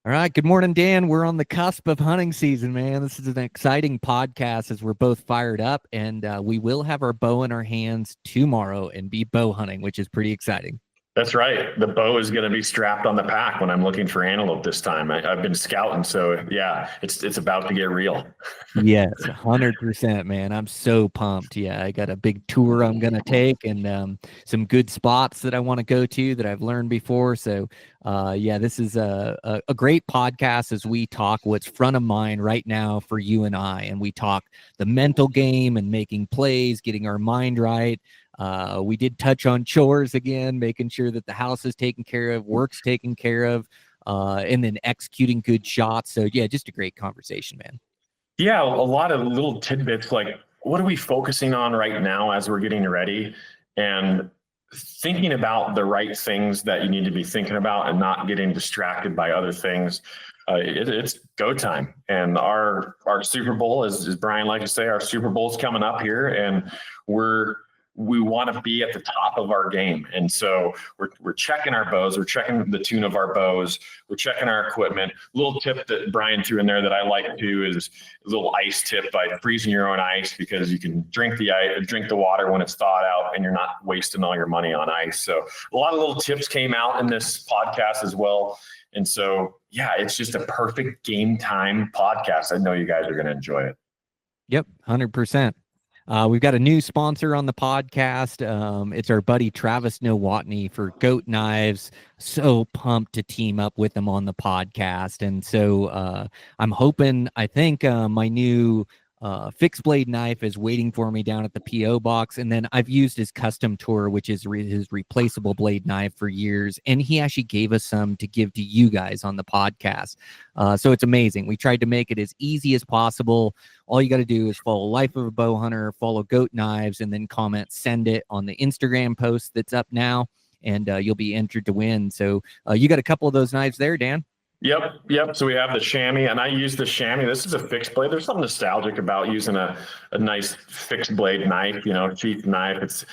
All right. Good morning, Dan. We're on the cusp of hunting season, man. This is an exciting podcast as we're both fired up, and we will have our bow in our hands tomorrow and be bow hunting, which is pretty exciting. That's right. The bow is going to be strapped on the pack when I'm looking for antelope this time. I've been scouting, so yeah, it's about to get real. Yes, 100%, man. I'm so pumped. Yeah, I got a big tour I'm going to take and some good spots that I want to go to that I've learned before. So, yeah, this is a great podcast as we talk what's front of mind right now for you and I. And we talk the mental game and making plays, getting our mind right. We did touch on chores again, making sure that the house is taken care of, work's taken care of, and then executing good shots. So, yeah, just a great conversation, man. Yeah, a lot of little tidbits like what are we focusing on right now as we're getting ready, and thinking about the right things that you need to be thinking about and not getting distracted by other things. It's go time. And our Super Bowl, as Brian likes to say, our Super Bowl is coming up here, and we want to be at the top of our game. And so we're checking our bows, we're checking the tune of our bows, we're checking our equipment. Little tip that Brian threw in there that I like too is a little ice tip by freezing your own ice, because you can drink the water when it's thawed out and you're not wasting all your money on ice. So a lot of little tips came out in this podcast as well. And so, yeah, it's just a perfect game time podcast. I know you guys are going to enjoy it. Yep, 100%. We've got a new sponsor on the podcast. It's our buddy Travis Nowotny for Goat Knives. So pumped to team up with him on the podcast. And so I'm hoping, I think my new fixed blade knife is waiting for me down at the PO box. And then I've used his custom tour, which is his replaceable blade knife, for years. And he actually gave us some to give to you guys on the podcast. So it's amazing. We tried to make it as easy as possible. All you got to do is follow Life of a Bow Hunter, follow Goat Knives, and then comment, send it on the Instagram post that's up now, and you'll be entered to win. So you got a couple of those knives there, Dan? Yep. So we have the chamois, and I use the chamois. This is a fixed blade. There's something nostalgic about using a nice fixed blade knife, cheap knife.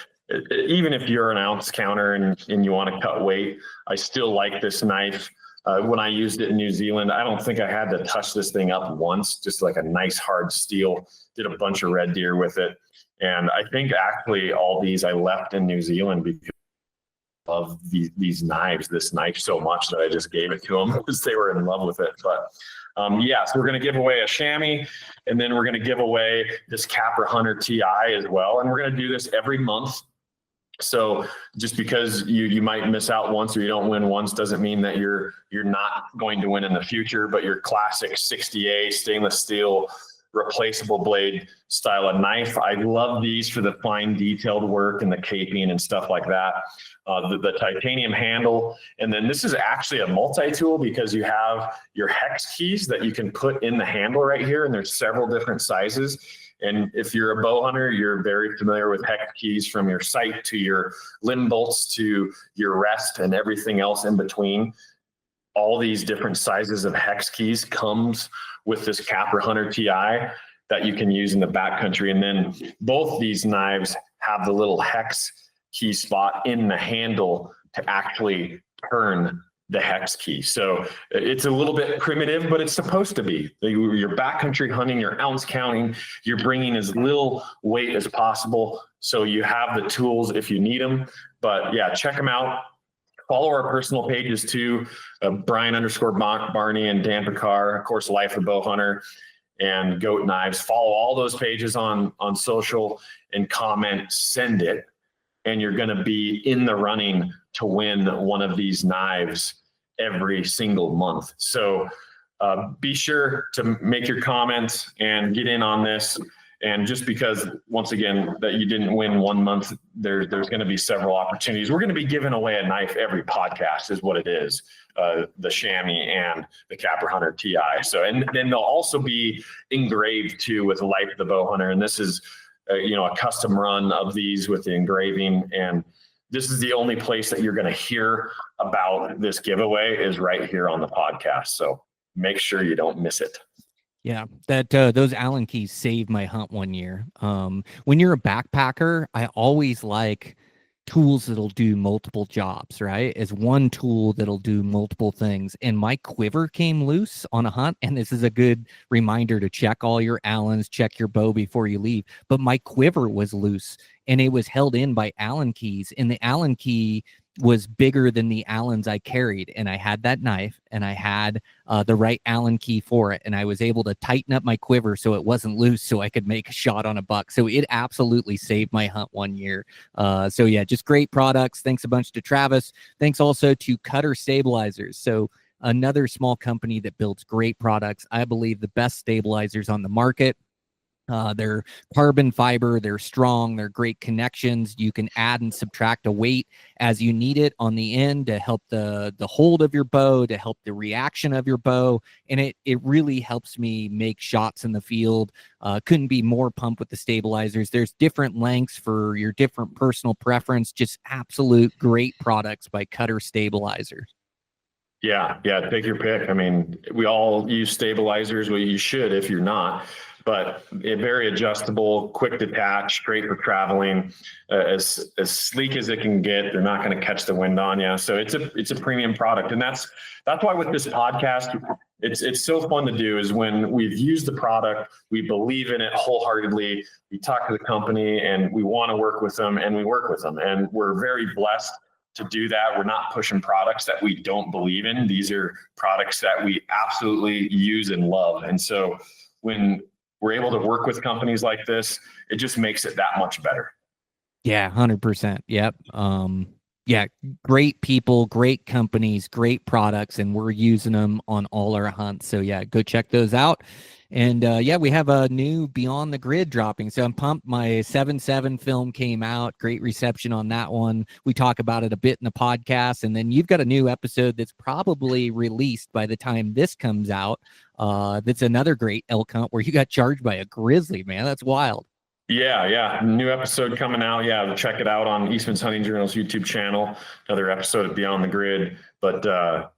Even if you're an ounce counter and you want to cut weight, I still like this knife. When I used it in New Zealand, I don't think I had to touch this thing up once, just like a nice hard steel. Did a bunch of red deer with it. And I think actually all these I left in New Zealand because of these knives, this knife so much that I just gave it to them because they were in love with it. But so we're going to give away a chamois, and then we're going to give away this Capra Hunter TI as well. And we're going to do this every month. So just because you might miss out once or you don't win once doesn't mean that you're not going to win in the future. But your classic 60A stainless steel replaceable blade style of knife, I love these for the fine detailed work and the caping and stuff like that. The titanium handle, and then this is actually a multi-tool because you have your hex keys that you can put in the handle right here, and there's several different sizes. And if you're a bow hunter, you're very familiar with hex keys, from your sight to your limb bolts to your rest and everything else in between. All these different sizes of hex keys comes with this Capra Hunter TI that you can use in the backcountry. And then both these knives have the little hex key spot in the handle to actually turn the hex key. So it's a little bit primitive, but it's supposed to be. You're backcountry hunting, you're ounce counting, you're bringing as little weight as possible. So you have the tools if you need them. But yeah, check them out. Follow our personal pages too, Brian_Barney and Dan Pickar, of course, Life of Bow Hunter and Goat Knives. Follow all those pages on social and comment, send it, and you're going to be in the running to win one of these knives every single month. So be sure to make your comments and get in on this. And just because, once again, that you didn't win one month, there's going to be several opportunities. We're going to be giving away a knife every podcast is what it is, the chamois and the Capra Hunter TI. So, and then they'll also be engraved too with Life of the Bow Hunter. And this is, a custom run of these with the engraving. And this is the only place that you're going to hear about this giveaway is right here on the podcast. So make sure you don't miss it. Yeah, that those Allen keys saved my hunt one year. When you're a backpacker, I always like tools that'll do multiple jobs, right? As one tool that'll do multiple things. And my quiver came loose on a hunt. And this is a good reminder to check all your Allens, check your bow before you leave. But my quiver was loose and it was held in by Allen keys. And the Allen key was bigger than the Allens I carried. And I had that knife and I had the right Allen key for it. And I was able to tighten up my quiver so it wasn't loose so I could make a shot on a buck. So it absolutely saved my hunt one year. So yeah, just great products. Thanks a bunch to Travis. Thanks also to Cutter Stabilizers. So another small company that builds great products. I believe the best stabilizers on the market. They're carbon fiber, they're strong, they're great connections. You can add and subtract a weight as you need it on the end to help the hold of your bow, to help the reaction of your bow. And it really helps me make shots in the field. Couldn't be more pumped with the stabilizers. There's different lengths for your different personal preference. Just absolute great products by Cutter Stabilizers. Yeah, take your pick. I mean, we all use stabilizers. Well, you should if you're not. But very adjustable, quick detach, great for traveling, as sleek as it can get. They're not going to catch the wind on you. So it's a premium product, and that's why with this podcast, it's so fun to do. Is when we've used the product, we believe in it wholeheartedly. We talk to the company, and we want to work with them, and we work with them, and we're very blessed to do that. We're not pushing products that we don't believe in. These are products that we absolutely use and love, and so when we're able to work with companies like this, it just makes it that much better. Yeah, 100%. Yep. Yeah, great people, great companies, great products, and we're using them on all our hunts. So yeah, go check those out. And yeah, we have a new Beyond the Grid dropping. So I'm pumped. My 7.7 film came out. Great reception on that one. We talk about it a bit in the podcast. And then you've got a new episode that's probably released by the time this comes out. That's another great elk hunt where you got charged by a grizzly, man. That's wild. Yeah. New episode coming out. Yeah, check it out on Eastman's Hunting Journal's YouTube channel. Another episode of Beyond the Grid. But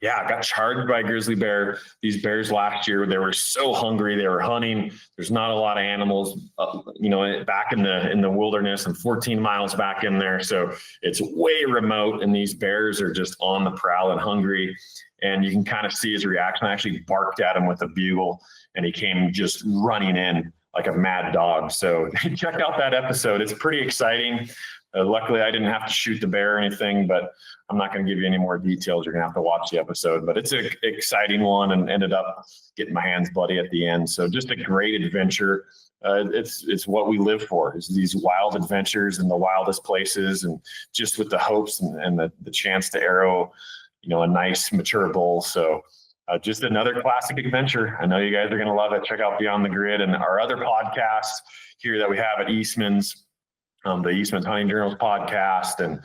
yeah, I got charged by a grizzly bear. These bears last year, they were so hungry. They were hunting. There's not a lot of animals, back in the wilderness and 14 miles back in there. So it's way remote, and these bears are just on the prowl and hungry. And you can kind of see his reaction. I actually barked at him with a bugle, and he came just running in like a mad dog. So check out that episode. It's pretty exciting. Luckily, I didn't have to shoot the bear or anything, but I'm not going to give you any more details. You're going to have to watch the episode. But it's an exciting one, and ended up getting my hands bloody at the end. So just a great adventure. It's what we live for, is these wild adventures in the wildest places, and just with the hopes and the chance to arrow, a nice mature bull. So just another classic adventure. I know you guys are going to love it. Check out Beyond the Grid and our other podcasts here that we have at Eastman's, the Eastman's Hunting Journals podcast, and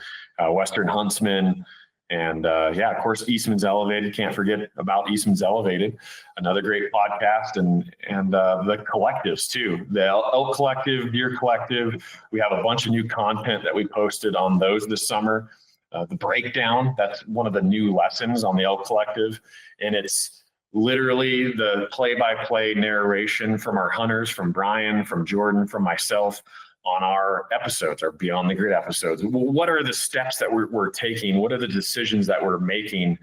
Western Huntsman. And yeah, of course, Eastman's Elevated. Can't forget about Eastman's Elevated, another great podcast, and the collectives too. The Elk Collective, Deer Collective. We have a bunch of new content that we posted on those this summer. The breakdown, that's one of the new lessons on the Elk Collective. And it's literally the play-by-play narration from our hunters, from Brian, from Jordan, from myself on our episodes, our Beyond the Grid episodes. What are the steps that we're taking? What are the decisions that we're making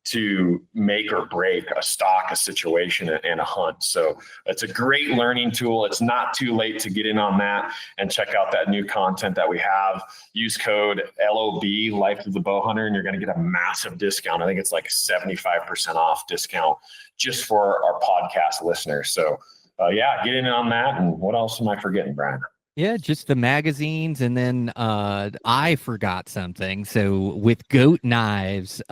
to make or break a stock, a situation, and a hunt? So it's a great learning tool. It's not too late to get in on that and check out that new content that we have. Use code LOB, Life of the Bowhunter, and you're going to get a massive discount. I think it's like 75% off discount just for our podcast listeners. So yeah, get in on that. And what else am I forgetting, Brian? Yeah, just the magazines. And then I forgot something. So with Goat Knives,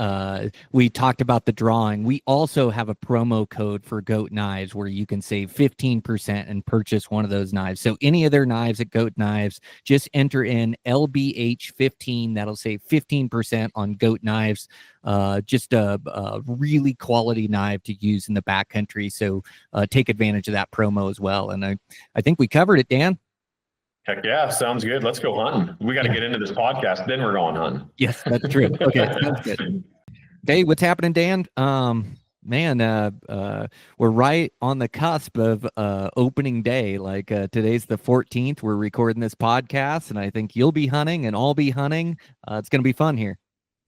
we talked about the drawing. We also have a promo code for Goat Knives where you can save 15% and purchase one of those knives. So any of their knives at Goat Knives, just enter in LBH15. That'll save 15% on Goat Knives. Just a really quality knife to use in the backcountry. So take advantage of that promo as well. And I think we covered it, Dan. Heck yeah, sounds good. Let's go hunting. We got to get into this podcast, then we're going hunting. Yes, that's true. Okay, sounds good. Okay, what's happening, Dan? Man, we're right on the cusp of opening day. Like today's the 14th. We're recording this podcast, and I think you'll be hunting and I'll be hunting. It's going to be fun here.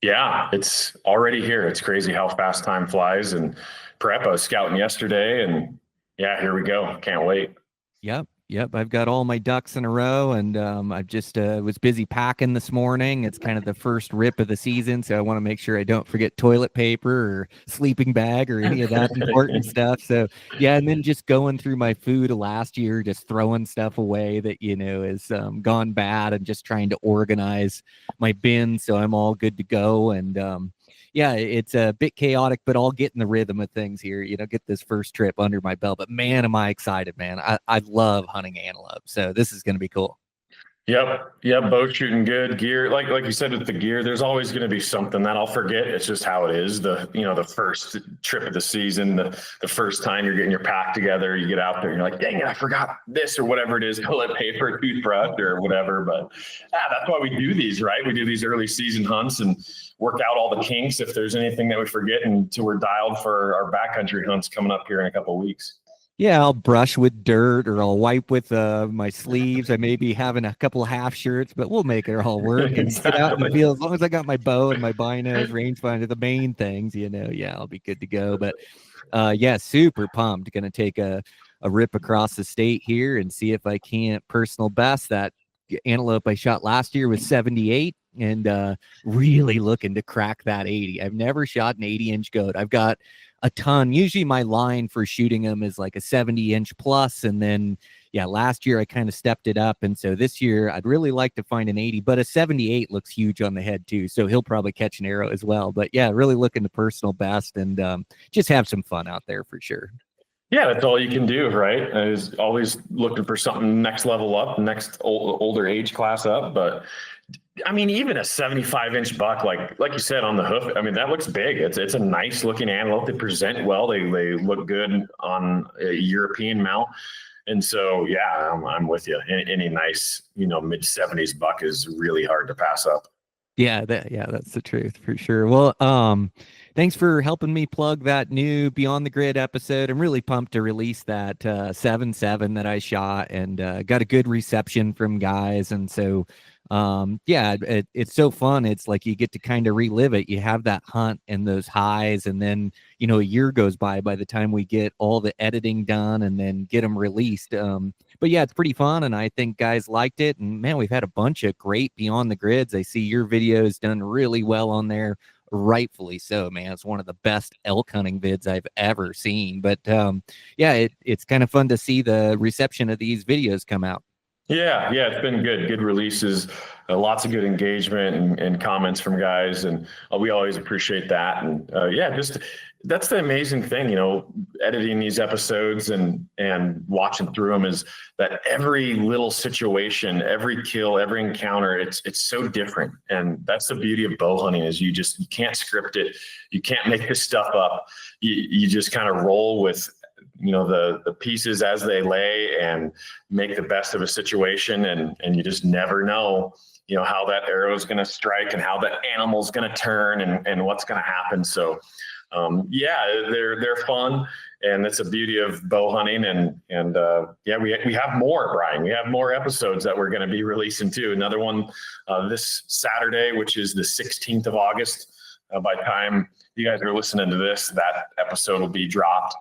Yeah, it's already here. It's crazy how fast time flies. And prep, I was scouting yesterday, and yeah, here we go. Can't wait. Yep. I've got all my ducks in a row, and I just was busy packing this morning. It's kind of the first rip of the season, so I want to make sure I don't forget toilet paper or sleeping bag or any of that important stuff. So yeah, and then just going through my food last year, just throwing stuff away that has gone bad, and just trying to organize my bin so I'm all good to go. And yeah, it's a bit chaotic, but I'll get in the rhythm of things here, get this first trip under my belt. But man, am I excited, man. I love hunting antelope. So this is going to be cool. Yep. Bow shooting good gear. Like you said with the gear, there's always going to be something that I'll forget. It's just how it is. The first trip of the season, the first time you're getting your pack together, you get out there and you're like, dang it, I forgot this or whatever it is, toilet paper, toothbrush or whatever. But that's why we do these, right? We do these early season hunts and work out all the kinks if there's anything that we forget until we're dialed for our backcountry hunts coming up here in a couple of weeks. Yeah, I'll brush with dirt or I'll wipe with my sleeves. I may be having a couple of half shirts, but we'll make it all work and get out in the field. As long as I got my bow and my binos, rangefinder, the main things, yeah, I'll be good to go. But yeah, super pumped. Going to take a rip across the state here and see if I can't personal best that antelope I shot last year was 78 and really looking to crack that 80. I've never shot an 80-inch goat. I've got a ton. Usually my line for shooting them is like a 70-inch plus. And then, yeah, last year I kind of stepped it up. And so this year I'd really like to find an 80, but a 78 looks huge on the head too. So he'll probably catch an arrow as well. But yeah, really looking to personal best and just have some fun out there for sure. Yeah, that's all you can do, right? Is always looking for something next level up, next older age class up. But I mean, even a 75-inch buck, like you said, on the hoof, I mean, that looks big. It's a nice looking antelope. They present well. They look good on a European mount. And so, yeah, I'm with you. Any nice, mid 70s buck is really hard to pass up. Yeah, that's the truth for sure. Well, thanks for helping me plug that new Beyond the Grid episode. I'm really pumped to release that 7.7 that I shot and got a good reception from guys. And so, yeah, it's so fun. It's like you get to kind of relive it. You have that hunt and those highs, and then a year goes by the time we get all the editing done and then get them released. But yeah, it's pretty fun, and I think guys liked it. And man, we've had a bunch of great Beyond the Grids. I see your videos done really well on there, rightfully so, man. It's one of the best elk hunting vids I've ever seen. But yeah, it's kind of fun to see the reception of these videos come out. Yeah, it's been good releases, lots of good engagement and comments from guys, and we always appreciate that. And yeah, just that's the amazing thing, editing these episodes and watching through them is that every little situation, every kill, every encounter, it's so different. And that's the beauty of bow hunting is you can't script it, you can't make this stuff up. You just kind of roll with the pieces as they lay and make the best of a situation. And you just never know, how that arrow is going to strike and how that animal's going to turn and what's going to happen. So, yeah, they're fun, and that's the beauty of bow hunting. And yeah, we have more, Brian. We have more episodes that we're going to be releasing too. Another one this Saturday, which is the 16th of August. By the time you guys are listening to this, that episode will be dropped.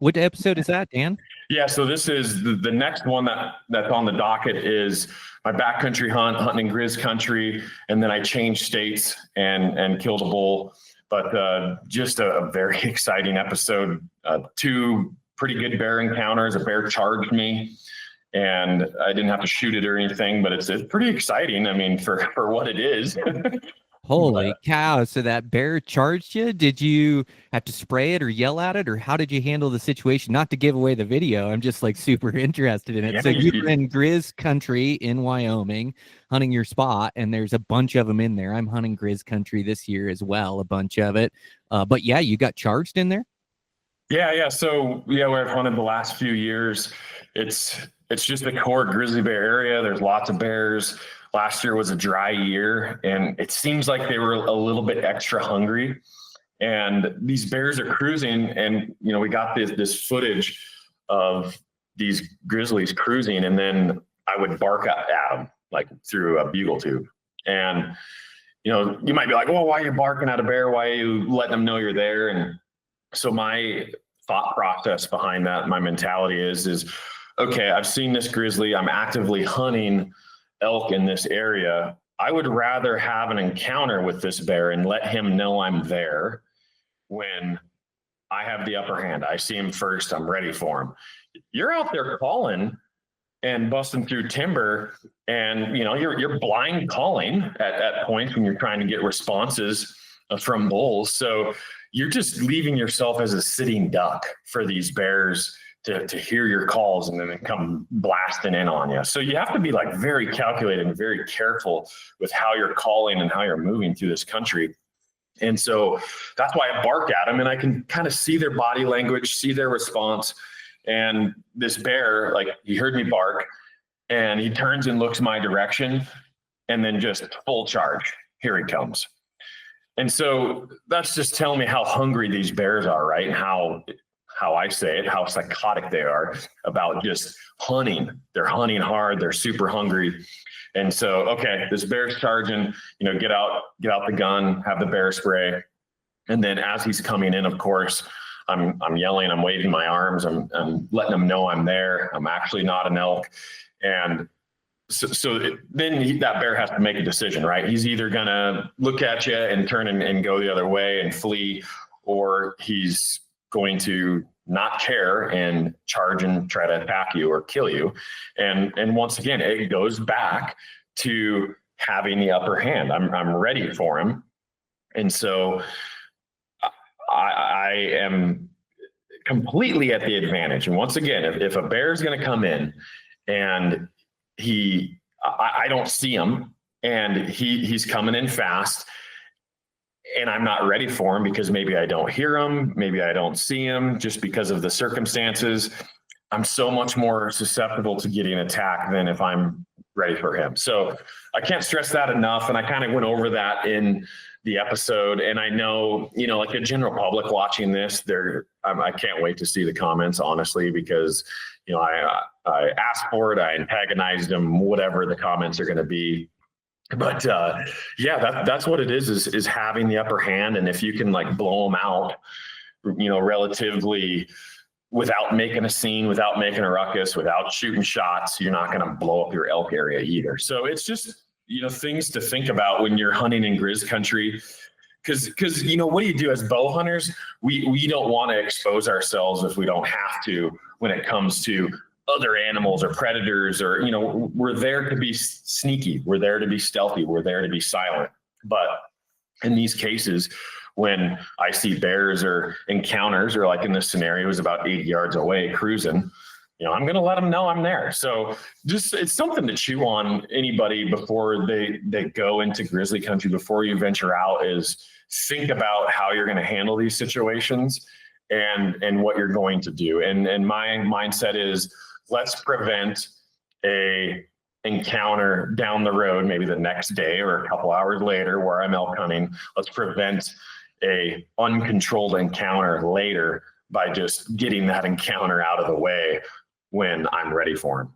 What episode is that, Dan? Yeah, so this is the next one that's on the docket is my backcountry hunting in Grizz country, and then I changed states and killed a bull. But just a very exciting episode. Two pretty good bear encounters. A bear charged me, and I didn't have to shoot it or anything, but it's pretty exciting. I mean, for what it is. Holy cow. So that bear charged you? Did you have to spray it or yell at it, or how did you handle the situation? Not to give away the video. I'm just like super interested in it. Yeah, so you're in Grizz country in Wyoming hunting your spot, and there's a bunch of them in there. I'm hunting Grizz country this year as well, a bunch of it. But yeah, you got charged in there? Yeah. So yeah, where I've hunted the last few years, it's just the core grizzly bear area. There's lots of bears. Last year was a dry year, and it seems like they were a little bit extra hungry. And these bears are cruising, and we got this footage of these grizzlies cruising, and then I would bark at them like through a bugle tube. And you might be like, well, why are you barking at a bear? Why are you letting them know you're there? And so my thought process behind that, my mentality is okay, I've seen this grizzly, I'm actively hunting elk in this area. I would rather have an encounter with this bear and let him know I'm there when I have the upper hand. I see him first, I'm ready for him. You're out there calling and busting through timber, and you're blind calling at points when you're trying to get responses from bulls. So you're just leaving yourself as a sitting duck for these bears to hear your calls and then come blasting in on you. So you have to be like very calculated and very careful with how you're calling and how you're moving through this country. And so that's why I bark at them, and I can kind of see their body language, see their response. And this bear, like, he heard me bark and he turns and looks my direction, and then just full charge. Here he comes. And so that's just telling me how hungry these bears are, right? And how I say it, how psychotic they are about just hunting. They're hunting hard. They're super hungry. And so, okay, this bear's charging, get out the gun, have the bear spray. And then as he's coming in, of course, I'm yelling, I'm waving my arms, I'm letting them know I'm there. I'm actually not an elk. And so then that bear has to make a decision, right? He's either going to look at you and turn and go the other way and flee, or he's going to not care and charge and try to attack you or kill you. And once again, it goes back to having the upper hand. I'm ready for him. And so I am completely at the advantage. And once again, if a bear is going to come in and I don't see him and he's coming in fast, and I'm not ready for him because maybe I don't hear him, maybe I don't see him just because of the circumstances, I'm so much more susceptible to getting attacked than if I'm ready for him. So I can't stress that enough. And I kind of went over that in the episode. And I know, like the general public watching this, I can't wait to see the comments, honestly, because, I asked for it, I antagonized them, whatever the comments are going to be. But that's what it is having the upper hand. And if you can like blow them out, relatively without making a scene, without making a ruckus, without shooting shots, you're not going to blow up your elk area either. So it's just, things to think about when you're hunting in grizz country. Cause what do you do as bow hunters? We don't want to expose ourselves if we don't have to when it comes to other animals or predators, or, we're there to be sneaky. We're there to be stealthy. We're there to be silent. But in these cases, when I see bears or encounters, or like in this scenario, it was about 80 yards away cruising, I'm going to let them know I'm there. So just, it's something to chew on anybody before they go into grizzly country, before you venture out, is think about how you're going to handle these situations and what you're going to do. And my mindset is, let's prevent a encounter down the road, maybe the next day or a couple hours later where I'm elk hunting. Let's prevent a uncontrolled encounter later by just getting that encounter out of the way when I'm ready for him.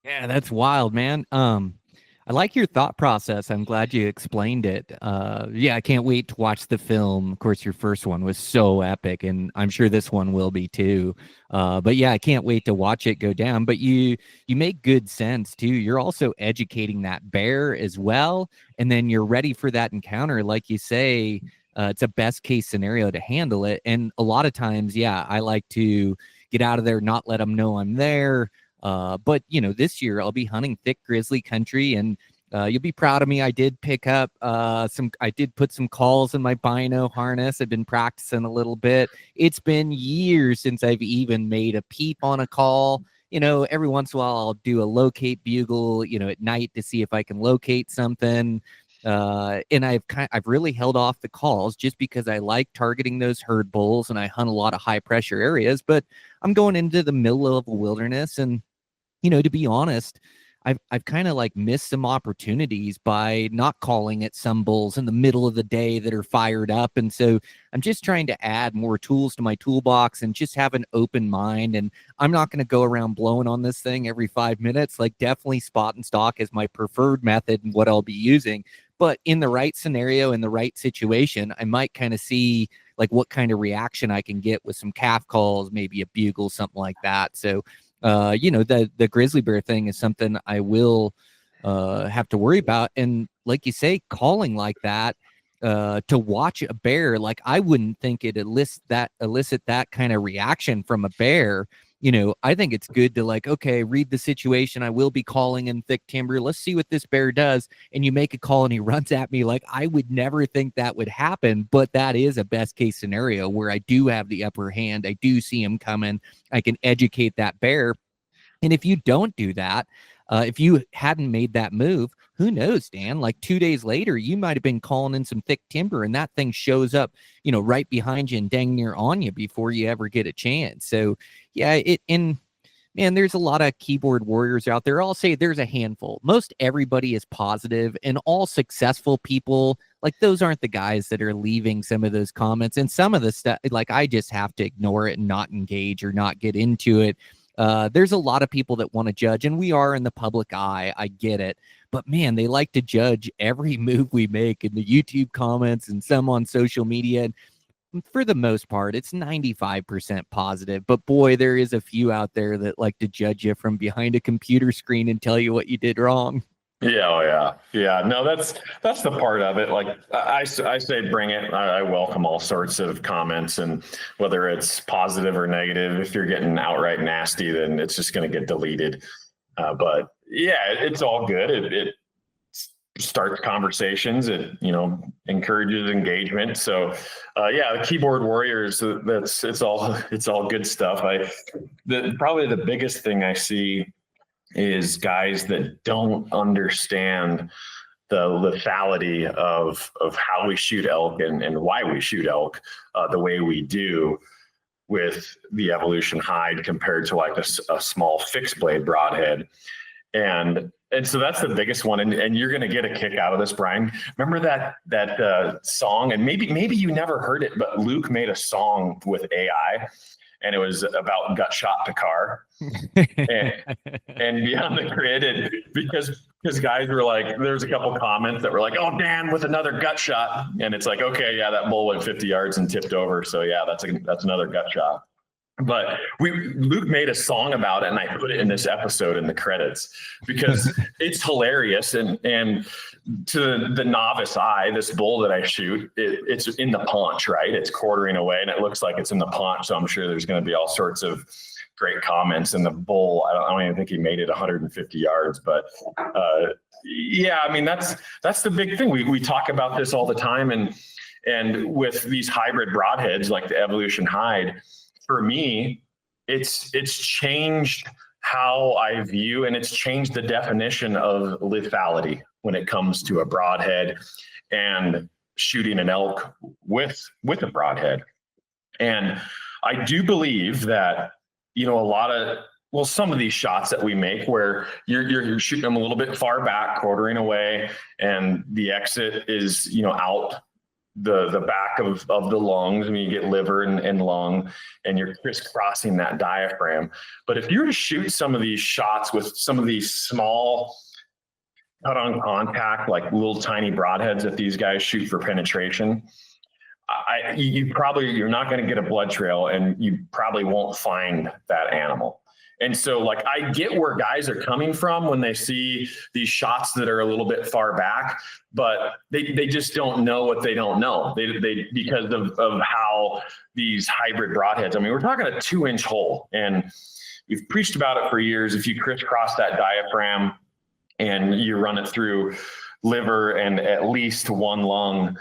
Yeah, that's wild, man. I like your thought process. I'm glad you explained it. I can't wait to watch the film. Of course, your first one was so epic, and I'm sure this one will be too. But yeah, I can't wait to watch it go down. But you make good sense too. You're also educating that bear as well, and then you're ready for that encounter. Like you say, it's a best case scenario to handle it. And a lot of times, I like to get out of there, not let them know I'm there. But this year I'll be hunting thick grizzly country, and you'll be proud of me. I did pick up I did put some calls in my bino harness. I've been practicing a little bit. It's been years since I've even made a peep on a call. Every once in a while I'll do a locate bugle, at night to see if I can locate something. And I've really held off the calls just because I like targeting those herd bulls, and I hunt a lot of high pressure areas, but I'm going into the middle of a wilderness. And, to be honest, I've kind of like missed some opportunities by not calling at some bulls in the middle of the day that are fired up. And so I'm just trying to add more tools to my toolbox and just have an open mind. And I'm not going to go around blowing on this thing every 5 minutes. Like, definitely spot and stalk is my preferred method and what I'll be using. But in the right scenario, in the right situation, I might kind of see like what kind of reaction I can get with some calf calls, maybe a bugle, something like that. So, the grizzly bear thing is something I will have to worry about. And like you say, calling like that to watch a bear, like I wouldn't think it elicit that kind of reaction from a bear. I think it's good to like, okay, read the situation. I will be calling in thick timber. Let's see what this bear does. And you make a call and he runs at me. Like, I would never think that would happen, but that is a best case scenario where I do have the upper hand. I do see him coming. I can educate that bear. And if you don't do that, if you hadn't made that move, who knows, Dan? Like 2 days later, you might have been calling in some thick timber and that thing shows up, right behind you and dang near on you before you ever get a chance. So, yeah, man, there's a lot of keyboard warriors out there. I'll say there's a handful. Most everybody is positive, and all successful people, like, those aren't the guys that are leaving some of those comments. And some of the stuff, like, I just have to ignore it and not engage or not get into it. There's a lot of people that want to judge, and we are in the public eye. I get it. But man, they like to judge every move we make in the YouTube comments and some on social media. And for the most part, it's 95% positive. But boy, there is a few out there that like to judge you from behind a computer screen and tell you what you did wrong. Yeah, oh yeah, yeah. No, that's the part of it. Like I say, bring it. I welcome all sorts of comments, and whether it's positive or negative, if you're getting outright nasty, then it's just going to get deleted. But yeah, it's all good. It starts conversations. It encourages engagement. So yeah, the keyboard warriors. It's all good stuff. Probably the biggest thing I see is guys that don't understand the lethality of how we shoot elk and why we shoot elk the way we do with the evolution hide compared to like a small fixed blade broadhead. And so that's the biggest one. And you're going to get a kick out of this, Brian. Remember that song, and maybe you never heard it, but Luke made a song with AI, and it was about gut shot Pickar and Beyond the Grid. And because guys were like, there's a couple comments that were like, oh, Dan with another gut shot. And it's like, okay, yeah, that bull went 50 yards and tipped over. So yeah, that's another gut shot. But Luke made a song about it, and I put it in this episode in the credits because it's hilarious. And to the novice eye, this bull that I shoot, it's in the paunch, right? It's quartering away, and it looks like it's in the paunch. So I'm sure there's going to be all sorts of great comments. And the bull, I don't even think he made it 150 yards. But yeah, I mean, that's the big thing. We talk about this all the time, and with these hybrid broadheads like the Evolution Hide. For me, it's changed how I view, and it's changed the definition of lethality when it comes to a broadhead and shooting an elk with a broadhead. And I do believe that, some of these shots that we make where you're shooting them a little bit far back, quartering away, and the exit is, out the back of the lungs. I mean, you get liver and lung, and you're crisscrossing that diaphragm. But if you were to shoot some of these shots with some of these small cut on contact, like little tiny broadheads that these guys shoot for penetration, you're not going to get a blood trail, and you probably won't find that animal. And so, like, I get where guys are coming from when they see these shots that are a little bit far back, but they just don't know what they don't know. They because of how these hybrid broadheads. I mean, we're talking a 2-inch hole, and we've preached about it for years. If you crisscross that diaphragm and you run it through liver and at least one lung,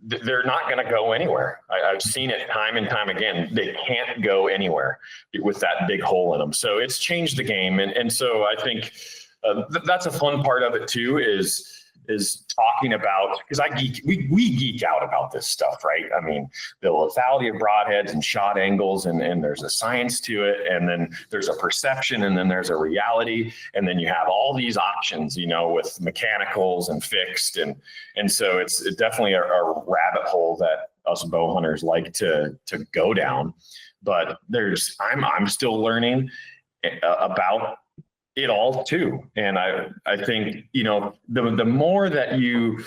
they're not going to go anywhere. I've seen it time and time again. They can't go anywhere with that big hole in them. So it's changed the game. And so I think that's a fun part of it too, is is talking about, because we geek out about this stuff, right? I mean, the lethality of broadheads and shot angles, and there's a science to it, and then there's a perception, and then there's a reality, and then you have all these options, with mechanicals and fixed, and so it's definitely a rabbit hole that us bow hunters like to go down. But I'm still learning about it all too. And I think, the more that you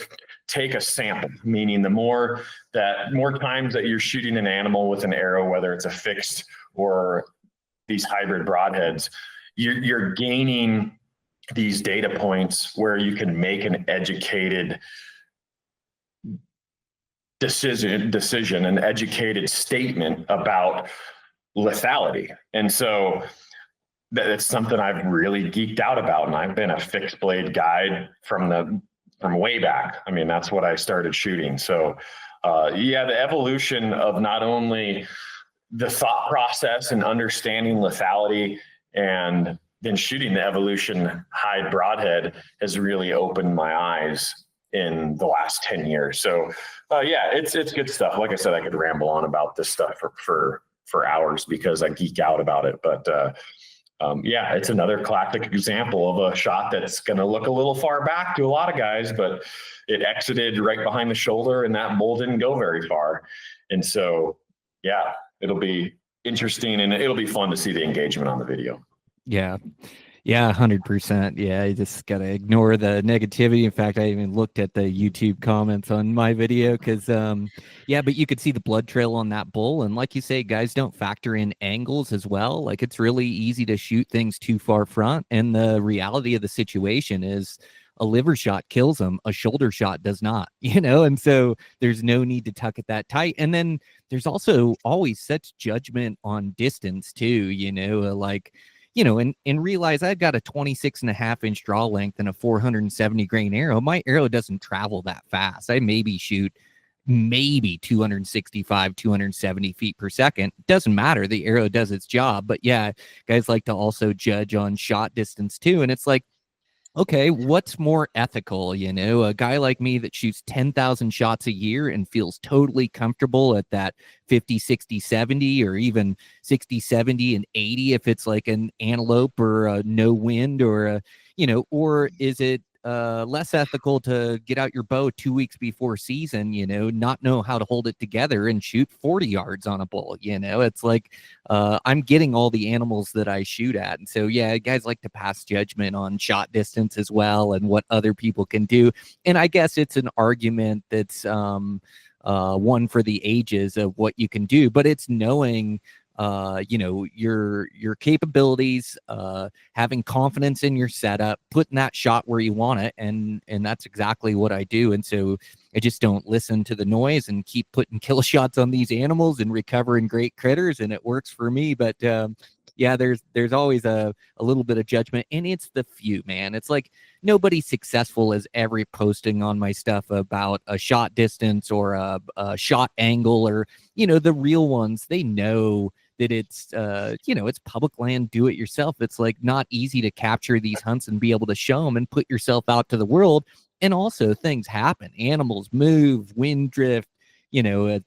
take a sample, meaning the more times that you're shooting an animal with an arrow, whether it's a fixed or these hybrid broadheads, you're gaining these data points where you can make an educated decision, an educated statement about lethality. And so that's something I've really geeked out about. And I've been a fixed blade guide from way back. I mean, that's what I started shooting. So the evolution of not only the thought process and understanding lethality and then shooting the evolution hide broadhead has really opened my eyes in the last 10 years. So it's good stuff. Like I said, I could ramble on about this stuff for hours because I geek out about it. But it's another classic example of a shot that's going to look a little far back to a lot of guys, but it exited right behind the shoulder and that bull didn't go very far. And so, it'll be interesting and it'll be fun to see the engagement on the video. Yeah. Yeah, 100%. Yeah, you just got to ignore the negativity. In fact, I even looked at the YouTube comments on my video because, but you could see the blood trail on that bull. And like you say, guys don't factor in angles as well. Like it's really easy to shoot things too far front. And the reality of the situation is a liver shot kills them. A shoulder shot does not, and so there's no need to tuck it that tight. And then there's also always such judgment on distance too, and realize I've got a 26.5-inch draw length and a 470 grain arrow. My arrow doesn't travel that fast. I maybe shoot 265, 270 feet per second. Doesn't matter. The arrow does its job. But guys like to also judge on shot distance too. And it's like, okay, what's more ethical? A guy like me that shoots 10,000 shots a year and feels totally comfortable at that 50, 60, 70, or even 60, 70, and 80 if it's like an antelope or a no wind or or is it less ethical to get out your bow 2 weeks before season, not know how to hold it together and shoot 40 yards on a bull, it's like I'm getting all the animals that I shoot at. And so, guys like to pass judgment on shot distance as well and what other people can do. And I guess it's an argument that's one for the ages of what you can do, but it's knowing your capabilities, having confidence in your setup, putting that shot where you want it. And that's exactly what I do. And so I just don't listen to the noise and keep putting kill shots on these animals and recovering great critters. And it works for me. But there's always a little bit of judgment, and it's the few, man. It's like nobody successful is ever posting on my stuff about a shot distance or a shot angle or, the real ones. They know that it's, it's public land, do it yourself. It's like not easy to capture these hunts and be able to show them and put yourself out to the world. And also things happen, animals move, wind drift, like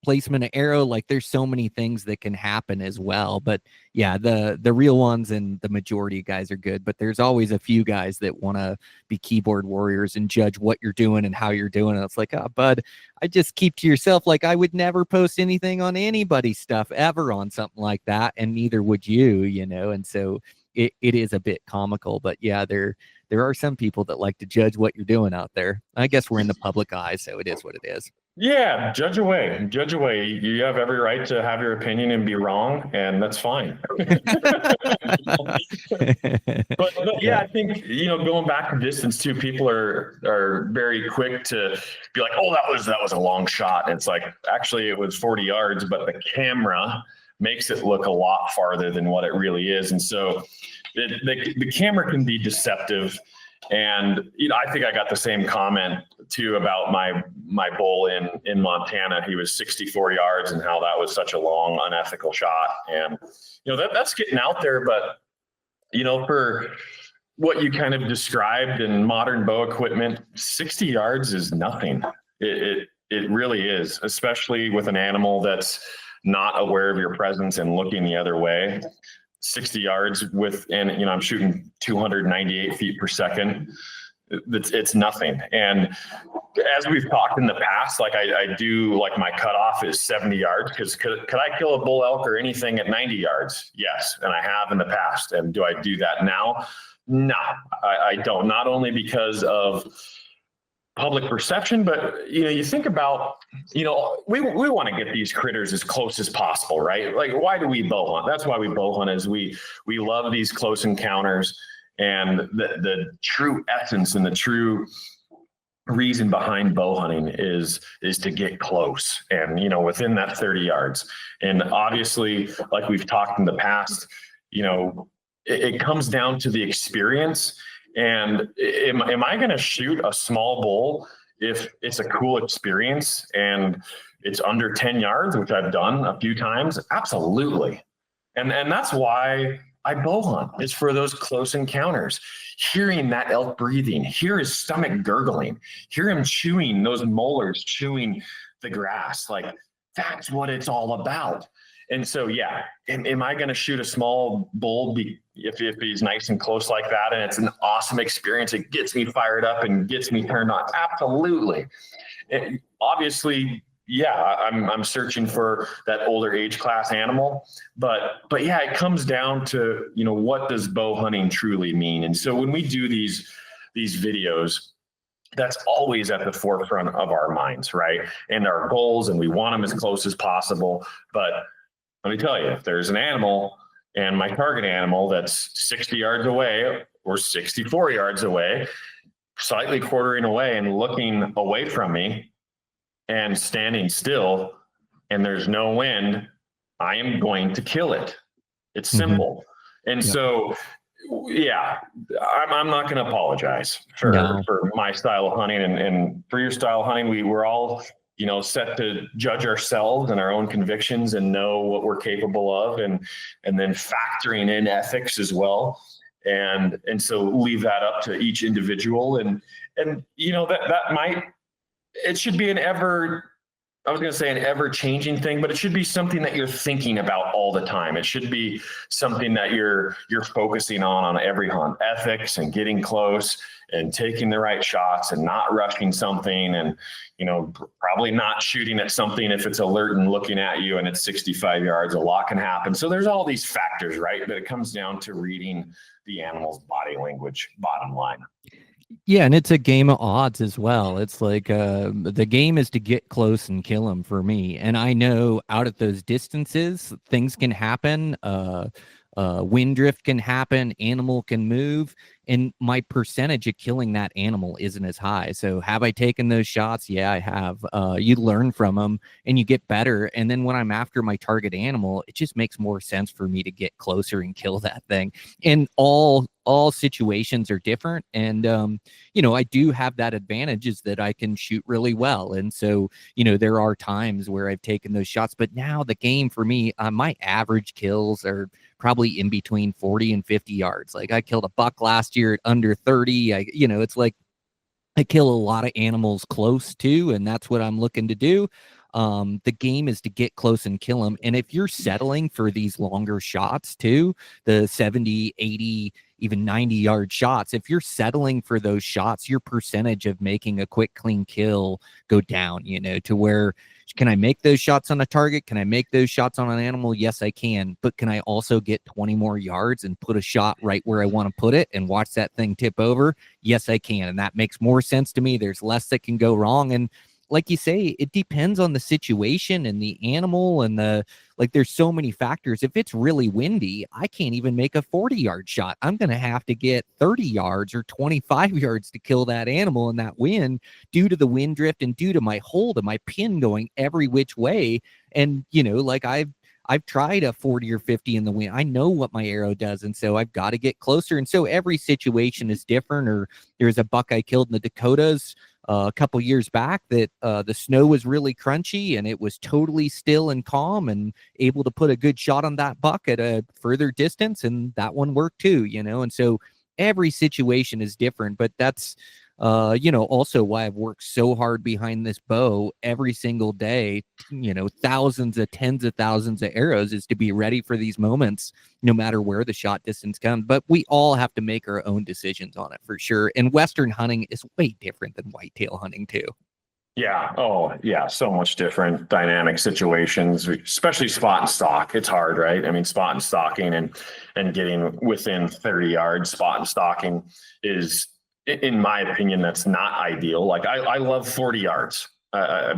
placement of arrow, like there's so many things that can happen as well. But the real ones and the majority of guys are good, but there's always a few guys that want to be keyboard warriors and judge what you're doing and how you're doing it. It's like, bud, I just keep to yourself. Like I would never post anything on anybody's stuff ever on something like that, and neither would you, and so it is a bit comical. But there are some people that like to judge what you're doing out there. I guess we're in the public eye, so it is what it is. Yeah, judge away. You have every right to have your opinion and be wrong, and that's fine. but I think, going back to distance too, people are very quick to be like, oh, that was a long shot. And it's like, actually it was 40 yards, but the camera makes it look a lot farther than what it really is. And so the camera can be deceptive. And I think I got the same comment too about my bull in Montana. He was 64 yards and how that was such a long, unethical shot. And that's getting out there. But for what you kind of described in modern bow equipment, 60 yards is nothing. It really is, especially with an animal that's not aware of your presence and looking the other way. 60 yards and I'm shooting 298 feet per second. It's nothing. And as we've talked in the past, like I do, like my cutoff is 70 yards, because could I kill a bull elk or anything at 90 yards? Yes. And I have in the past. And do I do that now? No, I don't. Not only because of public perception, but you think about, we want to get these critters as close as possible, right? Like, why do we bow hunt? That's why we bow hunt, is we love these close encounters, and the true essence and the true reason behind bow hunting is to get close and within that 30 yards. And obviously, like we've talked in the past, it comes down to the experience. And am I going to shoot a small bull if it's a cool experience and it's under 10 yards, which I've done a few times? Absolutely. And that's why I bow hunt, is for those close encounters. Hearing that elk breathing, hear his stomach gurgling, hear him chewing, those molars chewing the grass. Like, that's what it's all about. And so, yeah, am I going to shoot a small bull if he's nice and close like that, and it's an awesome experience? It gets me fired up and gets me turned on. Absolutely. And obviously, yeah, I'm searching for that older age class animal, but yeah, it comes down to, what does bow hunting truly mean? And so when we do these videos, that's always at the forefront of our minds, right? And our goals, and we want them as close as possible. But let me tell you, if there's an animal and my target animal that's 60 yards away or 64 yards away, slightly quartering away and looking away from me and standing still, and there's no wind, I am going to kill it. It's simple. And so, yeah, I'm not going to apologize for my style of hunting, and for your style of hunting. We're all set to judge ourselves and our own convictions and know what we're capable of, and then factoring in ethics as well. And so leave that up to each individual. And it should be an ever changing thing, but it should be something that you're thinking about all the time. It should be something that you're focusing on every hunt: ethics and getting close and taking the right shots and not rushing something, and probably not shooting at something if it's alert and looking at you and it's 65 yards. A lot can happen. So there's all these factors, right? But it comes down to reading the animal's body language, bottom line. Yeah, and it's a game of odds as well. It's like the game is to get close and kill them for me. And I know out at those distances, things can happen. Wind drift can happen. Animal can move. And my percentage of killing that animal isn't as high. So have I taken those shots? Yeah, I have. You learn from them and you get better. And then when I'm after my target animal, it just makes more sense for me to get closer and kill that thing. And all situations are different. And, I do have that advantage, is that I can shoot really well. And so, there are times where I've taken those shots, but now the game for me, my average kills are probably in between 40 and 50 yards. Like, I killed a buck last year at under 30. It's like I kill a lot of animals close too, and that's what I'm looking to do. The game is to get close and kill them. And if you're settling for these longer shots too, the 70, 80, even 90-yard shots, if you're settling for those shots, your percentage of making a quick, clean kill go down, to where, can I make those shots on a target? Can I make those shots on an animal? Yes, I can. But can I also get 20 more yards and put a shot right where I want to put it and watch that thing tip over? Yes, I can. And that makes more sense to me. There's less that can go wrong. And like you say, it depends on the situation and the animal and there's so many factors. If it's really windy, I can't even make a 40-yard shot. I'm going to have to get 30 yards or 25 yards to kill that animal in that wind, due to the wind drift and due to my hold and my pin going every which way. And, I've tried a 40 or 50 in the wind. I know what my arrow does. And so I've got to get closer. And so every situation is different. Or there's a buck I killed in the Dakotas a couple years back that the snow was really crunchy and it was totally still and calm, and able to put a good shot on that buck at a further distance. And that one worked too, And so every situation is different, but that's also why I've worked so hard behind this bow every single day, tens of thousands of arrows, is to be ready for these moments, no matter where the shot distance comes. But we all have to make our own decisions on it for sure. And Western hunting is way different than whitetail hunting too. Yeah. Oh, yeah. So much different dynamic situations, especially spot and stalk. It's hard, right? I mean, spot and stalking and getting within 30 yards, spot and stalking is, in my opinion, that's not ideal. Like I love 40 yards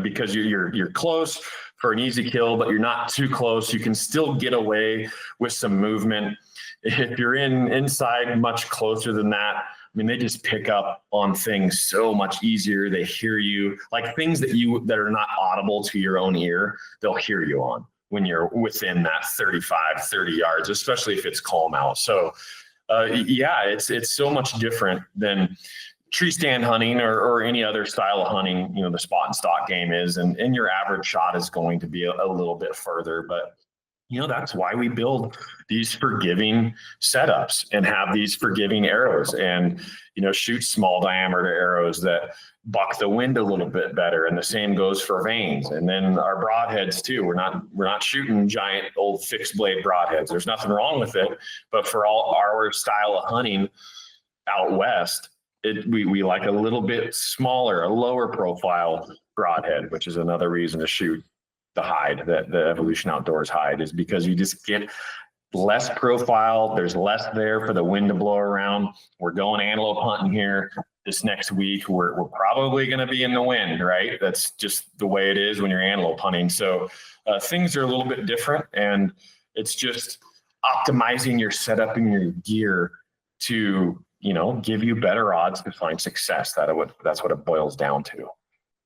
because you're close for an easy kill, but you're not too close. You can still get away with some movement. If you're inside much closer than that, I mean, they just pick up on things so much easier. They hear you, like things that are not audible to your own ear, they'll hear you on when you're within that 35, 30 yards, especially if it's calm out. So it's so much different than tree stand hunting or any other style of hunting, the spot and stalk game is, and your average shot is going to be a little bit further, but that's why we build these forgiving setups and have these forgiving arrows and, shoot small diameter arrows that buck the wind a little bit better. And the same goes for vanes. And then our broadheads too. We're not shooting giant old fixed blade broadheads. There's nothing wrong with it, but for all our style of hunting out West, we like a little bit smaller, a lower profile broadhead, which is another reason to shoot the hide, the Evolution Outdoors hide, is because you just get less profile. There's less there for the wind to blow around. We're going antelope hunting here this next week. We're probably going to be in the wind, right? That's just the way it is when you're antelope hunting. So things are a little bit different, and it's just optimizing your setup and your gear to, give you better odds to find success. That's what it boils down to.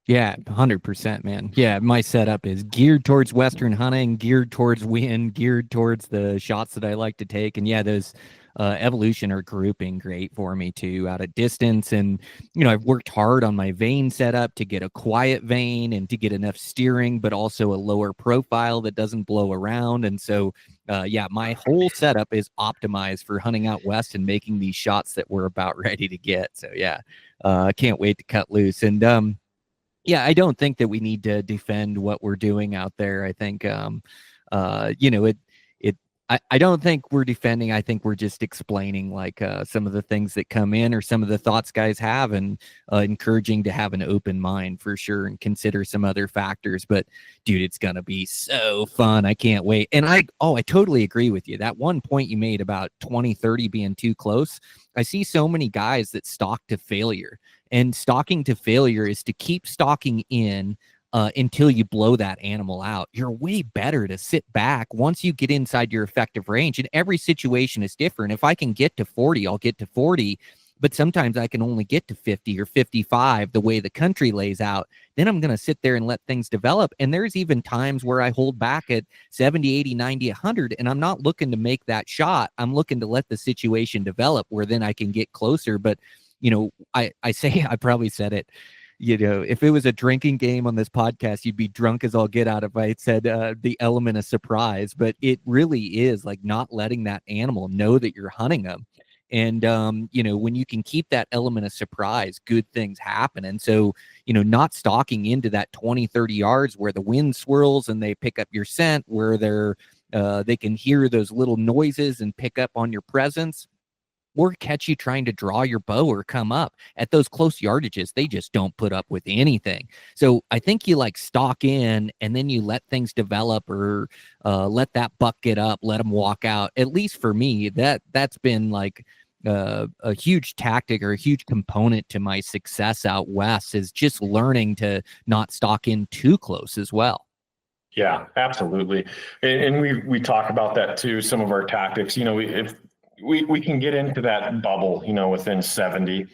Yeah, 100%, man. Yeah, my setup is geared towards Western hunting, geared towards wind, geared towards the shots that I like to take. And yeah, those Evolution are grouping great for me too, out of distance. And, I've worked hard on my vane setup to get a quiet vane and to get enough steering, but also a lower profile that doesn't blow around. And so, my whole setup is optimized for hunting out West and making these shots that we're about ready to get. So yeah, I can't wait to cut loose. And, I don't think that we need to defend what we're doing out there. I think, I don't think we're defending. I think we're just explaining some of the things that come in or some of the thoughts guys have, and encouraging to have an open mind for sure and consider some other factors. But dude, it's going to be so fun. I can't wait. And I totally agree with you. That one point you made about 20-30 being too close. I see so many guys that stalk to failure. And stalking to failure is to keep stalking in until you blow that animal out. You're way better to sit back once you get inside your effective range. And every situation is different. If I can get to 40, I'll get to 40. But sometimes I can only get to 50 or 55 the way the country lays out. Then I'm going to sit there and let things develop. And there's even times where I hold back at 70, 80, 90, 100. And I'm not looking to make that shot. I'm looking to let the situation develop where then I can get closer. But I probably said it, if it was a drinking game on this podcast, you'd be drunk as all get out if I said the element of surprise. But it really is like not letting that animal know that you're hunting them. And, when you can keep that element of surprise, good things happen. And so, not stalking into that 20-30 yards where the wind swirls and they pick up your scent, where they can hear those little noises and pick up on your presence, or catch you trying to draw your bow or come up at those close yardages. They just don't put up with anything. So I think you stalk in and then you let things develop, or let that buck get up, let them walk out. At least for me, that's been a huge tactic or a huge component to my success out West, is just learning to not stalk in too close as well. Yeah, absolutely. And we talk about that too. Some of our tactics, if we can get into that bubble, within 70.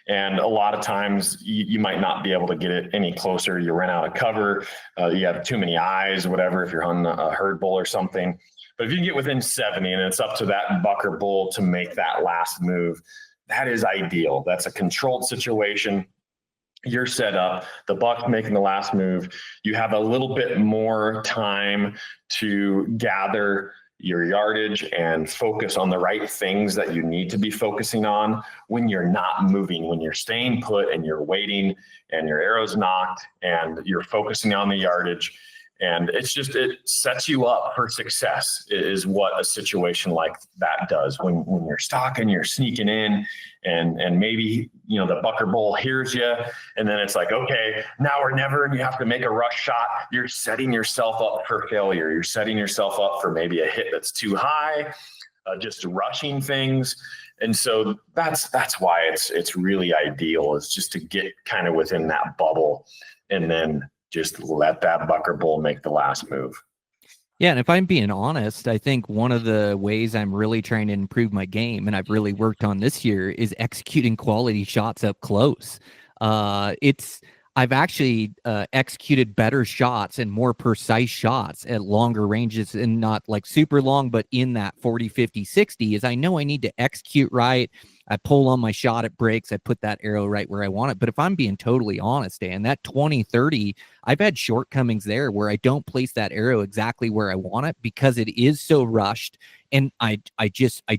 And a lot of times you might not be able to get it any closer. You run out of cover. You have too many eyes, whatever, if you're hunting a herd bull or something. But if you can get within 70 and it's up to that buck or bull to make that last move, that is ideal. That's a controlled situation. You're set up, the buck making the last move. You have a little bit more time to gather your yardage and focus on the right things that you need to be focusing on when you're not moving, when you're staying put and you're waiting and your arrow's knocked and you're focusing on the yardage. And it sets you up for success is what a situation like that does. When you're stalking, you're sneaking in and maybe, the bucker bull hears you and then it's like, okay, now or never, and you have to make a rush shot. You're setting yourself up for failure. You're setting yourself up for maybe a hit that's too high, just rushing things. And so that's why it's really ideal, is just to get kind of within that bubble and then just let that bucker bull make the last move. Yeah, and if I'm being honest, I think one of the ways I'm really trying to improve my game, and I've really worked on this year, is executing quality shots up close. I've actually executed better shots and more precise shots at longer ranges, and not like super long, but in that 40, 50, 60, is I know I need to execute right. I pull on my shot, it breaks, I put that arrow right where I want it. But if I'm being totally honest, Dan, that 20, 30, I've had shortcomings there where I don't place that arrow exactly where I want it because it is so rushed. And I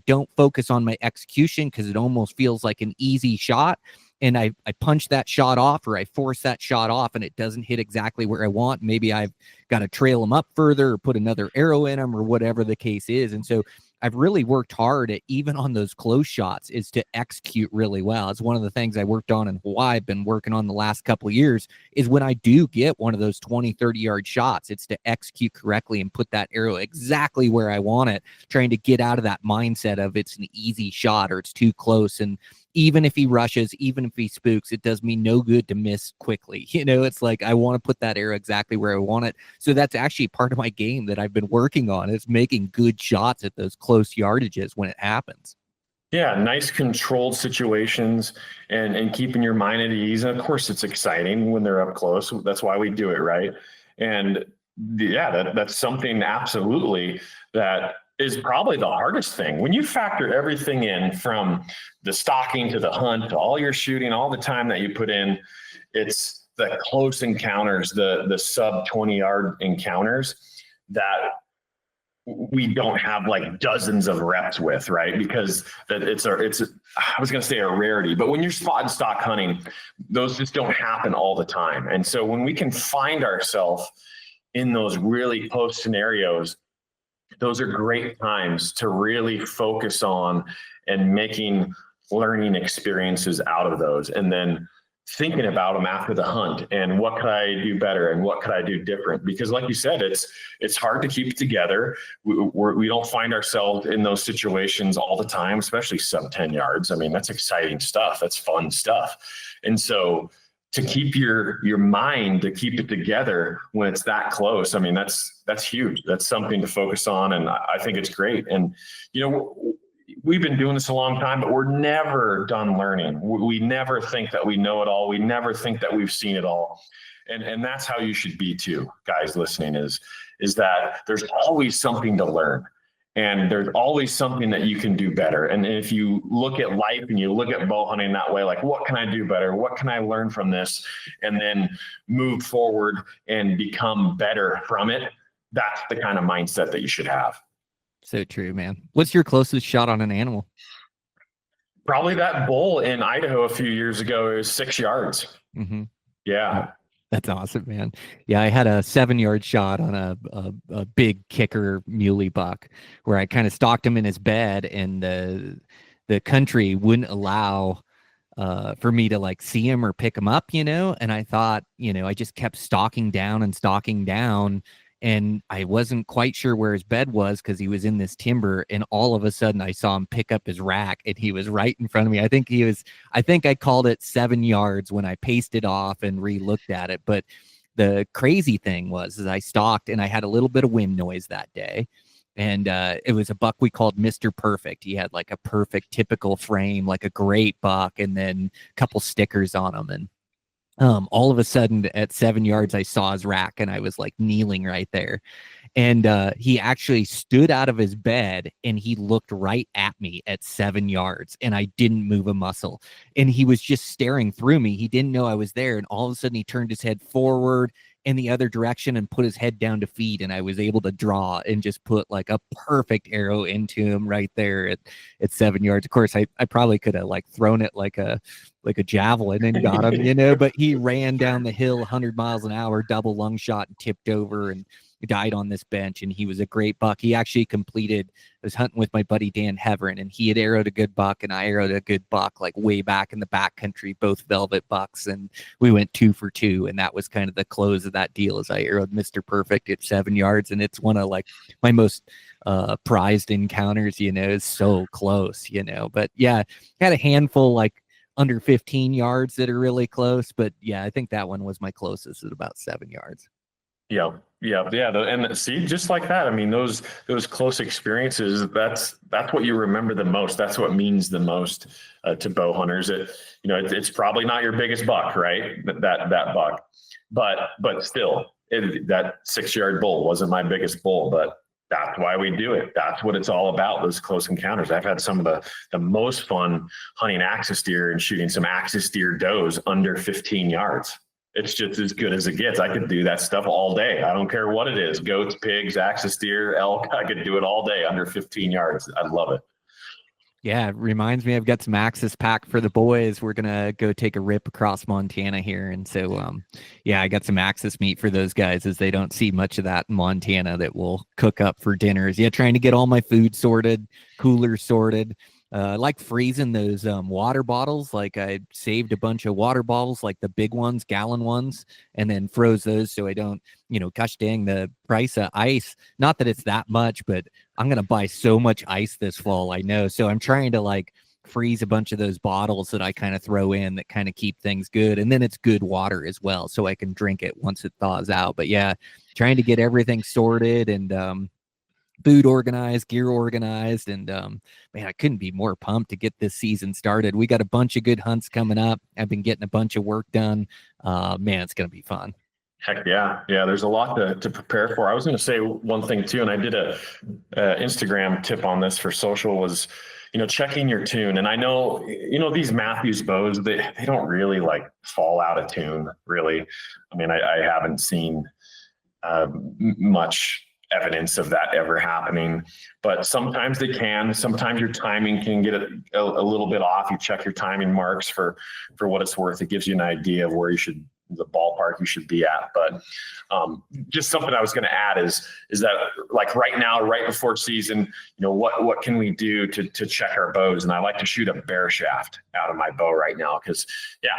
don't focus on my execution because it almost feels like an easy shot. And I punch that shot off, or I force that shot off, and it doesn't hit exactly where I want. Maybe I've got to trail them up further or put another arrow in them or whatever the case is. And so I've really worked hard at, even on those close shots, is to execute really well. It's one of the things I worked on in Hawaii, I've been working on the last couple of years, is when I do get one of those 20, 30-yard shots, it's to execute correctly and put that arrow exactly where I want it, trying to get out of that mindset of it's an easy shot or it's too close. And even if he rushes, even if he spooks, it does me no good to miss quickly. It's like I want to put that arrow exactly where I want it. So that's actually part of my game that I've been working on, is making good shots at those close yardages when it happens. Yeah, nice controlled situations and keeping your mind at ease. And of course, it's exciting when they're up close. That's why we do it, right? And that's something absolutely that is probably the hardest thing. When you factor everything in, from the stalking to the hunt, to all your shooting, all the time that you put in, it's the close encounters, the sub 20-yard encounters that we don't have like dozens of reps with, right? Because I was going to say a rarity, but when you're spot and stock hunting, those just don't happen all the time. And so when we can find ourselves in those really close scenarios, those are great times to really focus on and making learning experiences out of those, and then thinking about them after the hunt and what could I do better and what could I do different? Because like you said, it's hard to keep it together. We don't find ourselves in those situations all the time, especially sub 10 yards. I mean, that's exciting stuff. That's fun stuff. And so to keep your mind, to keep it together when it's that close, I mean, that's huge. That's something to focus on. And I think it's great. And, we've been doing this a long time, but we're never done learning. We never think that we know it all. We never think that we've seen it all. And that's how you should be too, guys listening, is that there's always something to learn. And there's always something that you can do better. And if you look at life and you look at bow hunting that way, like, what can I do better? What can I learn from this? And then move forward and become better from it. That's the kind of mindset that you should have. So true, man. What's your closest shot on an animal? Probably that bull in Idaho a few years ago. It was 6 yards. Mm-hmm. Yeah. That's awesome, man. Yeah, I had a 7-yard shot on a big kicker muley buck where I kind of stalked him in his bed, and the country wouldn't allow for me to like see him or pick him up, and I thought, I just kept stalking down, and I wasn't quite sure where his bed was because he was in this timber, and all of a sudden I saw him pick up his rack and he was right in front of me. I think I called it 7 yards when I paced it off and re-looked at it. But the crazy thing was, I stalked and I had a little bit of wind noise that day. And it was a buck we called Mr. Perfect. He had like a perfect typical frame, like a great buck, and then a couple stickers on him. And all of a sudden at 7 yards, I saw his rack and I was like kneeling right there. And he actually stood out of his bed and he looked right at me at 7 yards, and I didn't move a muscle. And he was just staring through me. He didn't know I was there. And all of a sudden he turned his head forward in the other direction and put his head down to feed, and I was able to draw and just put like a perfect arrow into him right there at 7 yards. Of course, I probably could have like thrown it like a javelin and got him, you know, but he ran down the hill 100 miles an hour, double lung shot, and tipped over and died on this bench. And he was a great buck. He actually completed, I was hunting with my buddy Dan Heverin, and he had arrowed a good buck and I arrowed a good buck like way back in the back country, both velvet bucks, and we went 2 for 2, and that was kind of the close of that deal as I arrowed Mr. Perfect at 7 yards. And it's one of like my most prized encounters, you know. It's so close, you know. But yeah, had a handful like under 15 yards that are really close, but yeah, I think that one was my closest at about 7 yards. Yeah. And see, just like that, I mean, those close experiences, that's what you remember the most. That's what means the most to bow hunters. It's probably not your biggest buck, right? That buck, but still, that 6 yard bull wasn't my biggest bull, but that's why we do it. That's what it's all about, those close encounters. I've had some of the most fun hunting axis deer and shooting some axis deer does under 15 yards. It's just as good as it gets. I could do that stuff all day. I don't care what it is. Goats, pigs, axis deer, elk. I could do it all day under 15 yards. I love it. Yeah, it reminds me, I've got some axis pack for the boys. We're going to go take a rip across Montana here. And so, yeah, I got some axis meat for those guys, as they don't see much of that in Montana that we'll cook up for dinners. Yeah, trying to get all my food sorted, coolers sorted. I like freezing those water bottles. Like I saved a bunch of water bottles, like the big ones, gallon ones, and then froze those so I don't, gosh dang, the price of ice. Not that it's that much, but I'm going to buy so much ice this fall, I know. So I'm trying to like freeze a bunch of those bottles that I kind of throw in that kind of keep things good. And then it's good water as well, so I can drink it once it thaws out. But yeah, trying to get everything sorted and food organized, gear organized, and man, I couldn't be more pumped to get this season started. We got a bunch of good hunts coming up. I've been getting a bunch of work done. Man, it's going to be fun. Heck yeah. There's a lot to prepare for. I was going to say one thing too, and I did a Instagram tip on this for social, was checking your tune. And I know these Matthews bows, they don't really like fall out of tune, really. I mean, I haven't seen much evidence of that ever happening, but sometimes they can. Sometimes your timing can get a little bit off. You check your timing marks for what it's worth. It gives you an idea of where the ballpark you should be at. But just something I was going to add is that, like, right now, right before season, what can we do to check our bows? And I like to shoot a bear shaft out of my bow right now, because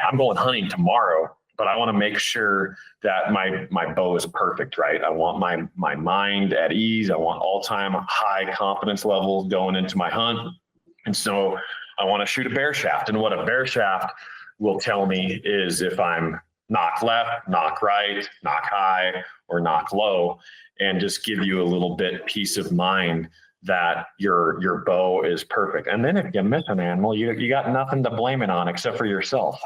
I'm going hunting tomorrow, but I want to make sure that my bow is perfect, right? I want my mind at ease. I want all-time high confidence levels going into my hunt. And so I want to shoot a bear shaft. And what a bear shaft will tell me is if I'm knock left, knock right, knock high, or knock low, and just give you a little bit peace of mind that your bow is perfect. And then if you miss an animal, you got nothing to blame it on except for yourself.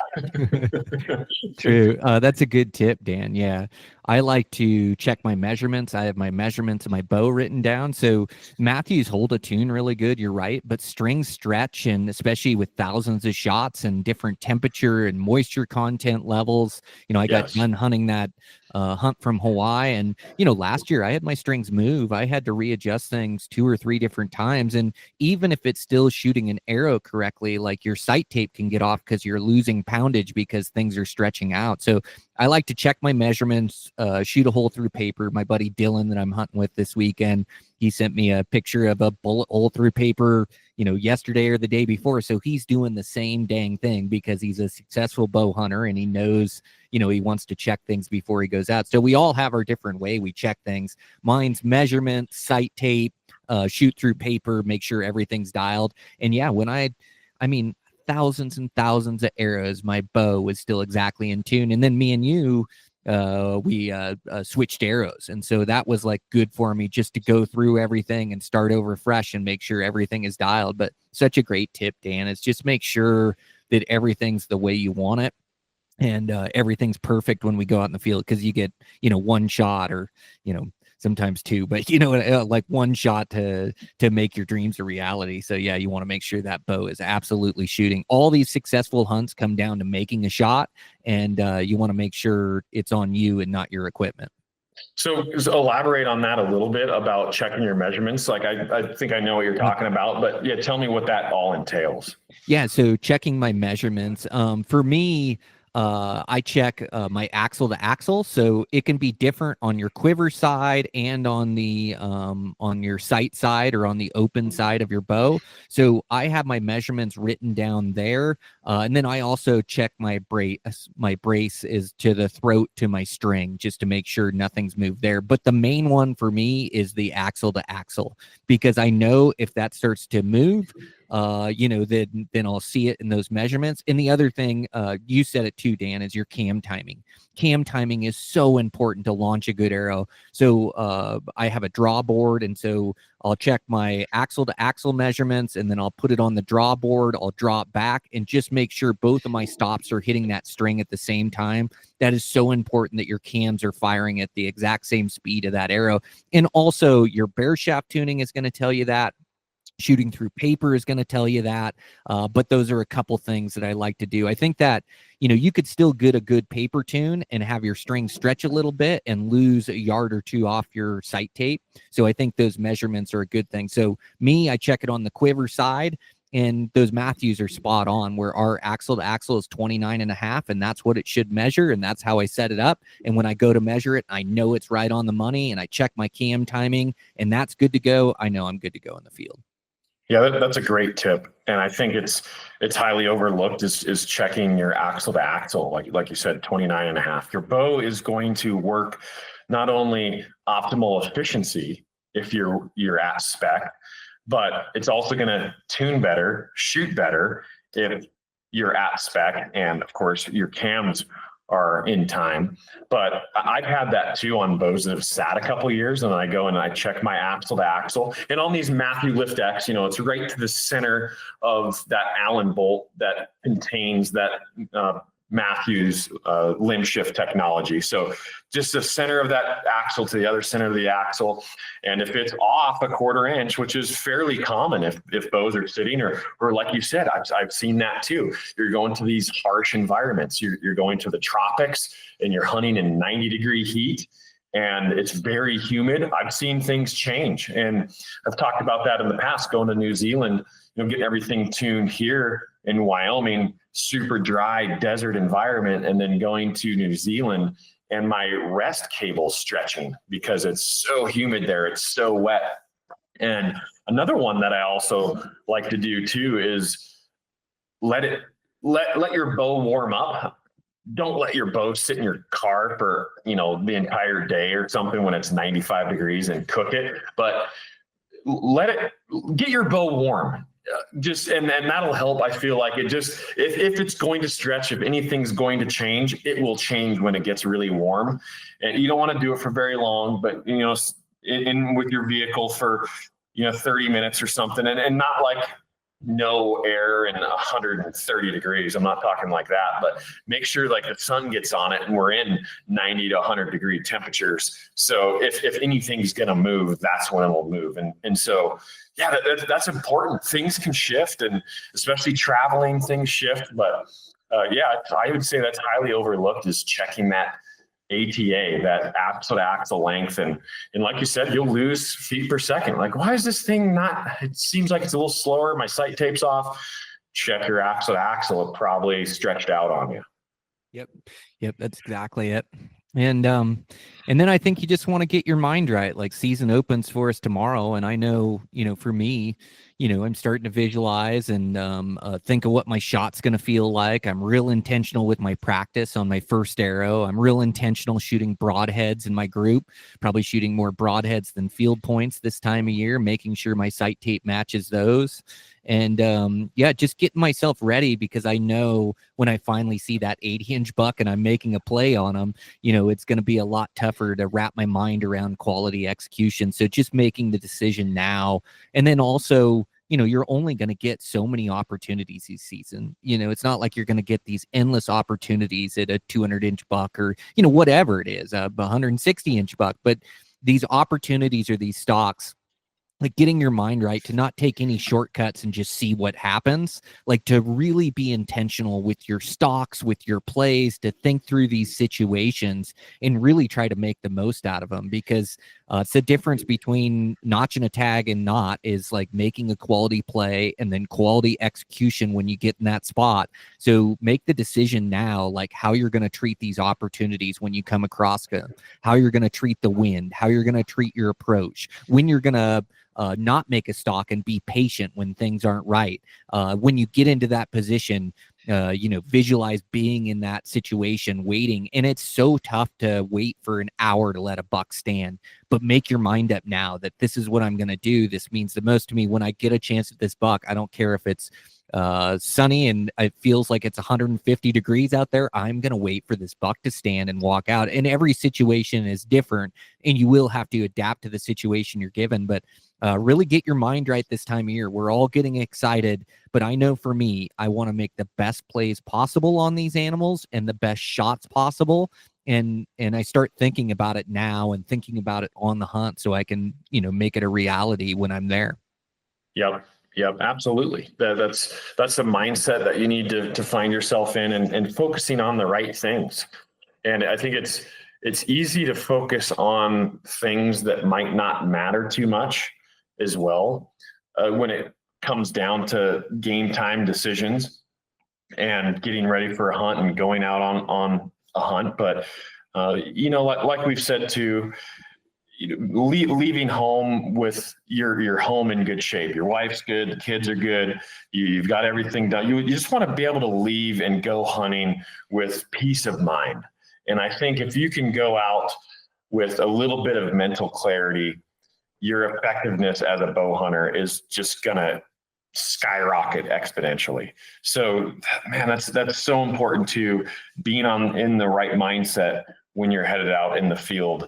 True. That's a good tip, Dan. Yeah. I like to check my measurements. I have my measurements of my bow written down. So Matthews hold a tune really good. You're right. But strings stretch, and especially with thousands of shots and different temperature and moisture content levels. I got done hunting that hunt from Hawaii, and last year I had my strings move. I had to readjust things 2 or 3 different times, and even if it's still shooting an arrow correctly, like your sight tape can get off because you're losing poundage because things are stretching out. So I like to check my measurements, shoot a hole through paper. My buddy Dylan that I'm hunting with this weekend, he sent me a picture of a bullet hole through paper, yesterday or the day before. So he's doing the same dang thing because he's a successful bow hunter and he knows, he wants to check things before he goes out. So we all have our different way we check things. Mine's measurement, sight tape, shoot through paper, make sure everything's dialed. And yeah, when I mean, thousands and thousands of arrows, my bow was still exactly in tune. And then me and you, we switched arrows, and so that was like good for me just to go through everything and start over fresh and make sure everything is dialed. But such a great tip, Dan, is just make sure that everything's the way you want it, and everything's perfect when we go out in the field, because you get one shot or sometimes two, but like one shot to make your dreams a reality. So yeah, you want to make sure that bow is absolutely shooting. All these successful hunts come down to making a shot, and you want to make sure it's on you and not your equipment. So elaborate on that a little bit about checking your measurements. Like I think I know what you're talking about, but yeah, tell me what that all entails. Yeah, so checking my measurements. For me, I check my axle to axle, so it can be different on your quiver side and on the on your sight side or on the open side of your bow. So I have my measurements written down there, and then I also check my brace. My brace is to the throat to my string, just to make sure nothing's moved there. But the main one for me is the axle to axle, because I know if that starts to move, then I'll see it in those measurements. And the other thing, you said it too, Dan, is your cam timing. Cam timing is so important to launch a good arrow. So I have a draw board, and so I'll check my axle to axle measurements, and then I'll put it on the draw board. I'll draw it back and just make sure both of my stops are hitting that string at the same time. That is so important, that your cams are firing at the exact same speed of that arrow. And also your bear shaft tuning is going to tell you that. Shooting through paper is going to tell you that. But those are a couple things that I like to do. I think that, you could still get a good paper tune and have your string stretch a little bit and lose a yard or two off your sight tape. So I think those measurements are a good thing. So me, I check it on the quiver side, and those Matthews are spot on, where our axle to axle is 29.5, and that's what it should measure. And that's how I set it up. And when I go to measure it, I know it's right on the money, and I check my cam timing, and that's good to go. I know I'm good to go in the field. Yeah, that's a great tip, and I think it's highly overlooked is checking your axle to axle, like you said, 29.5. Your bow is going to work not only optimal efficiency if you're at spec, but it's also going to tune better, shoot better if you're at spec, and of course your cams are in time. But I've had that too on bows that have sat a couple of years, and then I go and I check my axle to axle. And on these Matthew Lift X, it's right to the center of that Allen bolt that contains that Matthews limb shift technology. So just the center of that axle to the other center of the axle. And if it's off a 1/4 inch, which is fairly common if bows are sitting, or like you said, I've seen that too. You're going to these harsh environments. You're going to the tropics, and you're hunting in 90-degree heat, and it's very humid. I've seen things change, and I've talked about that in the past, going to New Zealand, getting everything tuned here in Wyoming, super dry desert environment, and then going to New Zealand and my rest cable stretching because it's so humid there, it's so wet. And another one that I also like to do too is let your bow warm up. Don't let your bow sit in your car for the entire day or something when it's 95 degrees and cook it, but get your bow warm. And that'll help. I feel like it just, if it's going to stretch, if anything's going to change, it will change when it gets really warm. And you don't want to do it for very long, but in with your vehicle for 30 minutes or something, and not like no air and 130 degrees. I'm not talking like that, but make sure like the sun gets on it and we're in 90 to 100 degree temperatures. So if anything's going to move, that's when it'll move. And so, yeah, that's important. Things can shift, and especially traveling, things shift. But yeah, I would say that's highly overlooked, is checking that ATA, that axle to axle length. And like you said, you'll lose feet per second. Like, why is this thing it seems like it's a little slower. My sight tape's off. Check your axle to axle. It probably stretched out on you. Yep. That's exactly it. And then I think you just want to get your mind right. Like, season opens for us tomorrow. And I know, for me, I'm starting to visualize and think of what my shot's going to feel like. I'm real intentional with my practice on my first arrow. I'm real intentional shooting broadheads in my group, probably shooting more broadheads than field points this time of year, making sure my sight tape matches those. And just getting myself ready, because I know when I finally see that 80-inch buck and I'm making a play on him, it's going to be a lot tougher to wrap my mind around quality execution. So just making the decision now. And then also, you're only going to get so many opportunities this season. It's not like you're going to get these endless opportunities at a 200-inch buck or, whatever it is, a 160-inch buck. But these opportunities or these stalks, like getting your mind right to not take any shortcuts and just see what happens, like to really be intentional with your stocks, with your plays, to think through these situations and really try to make the most out of them. Because it's the difference between notching a tag and not, is like making a quality play and then quality execution when you get in that spot. So make the decision now, like how you're going to treat these opportunities when you come across them, how you're going to treat the wind, how you're going to treat your approach, when you're going to not make a stock and be patient when things aren't right. When you get into that position, visualize being in that situation, waiting. And it's so tough to wait for an hour to let a buck stand, but make your mind up now that this is what I'm going to do. This means the most to me. When I get a chance at this buck, I don't care if it's sunny and it feels like it's 150 degrees out there. I'm going to wait for this buck to stand and walk out. And every situation is different, and you will have to adapt to the situation you're given. But really get your mind right this time of year. We're all getting excited, but I know for me, I want to make the best plays possible on these animals and the best shots possible. And I start thinking about it now and thinking about it on the hunt so I can, make it a reality when I'm there. Yep. Yep, absolutely. That's the mindset that you need to find yourself in, and focusing on the right things. And I think it's easy to focus on things that might not matter too much as well when it comes down to game time decisions and getting ready for a hunt and going out on a hunt. But like we've said too, leaving home with your home in good shape. Your wife's good, the kids are good, you've got everything done. You just want to be able to leave and go hunting with peace of mind. And I think if you can go out with a little bit of mental clarity, your effectiveness as a bow hunter is just going to skyrocket exponentially. So, man, that's so important to being in the right mindset when you're headed out in the field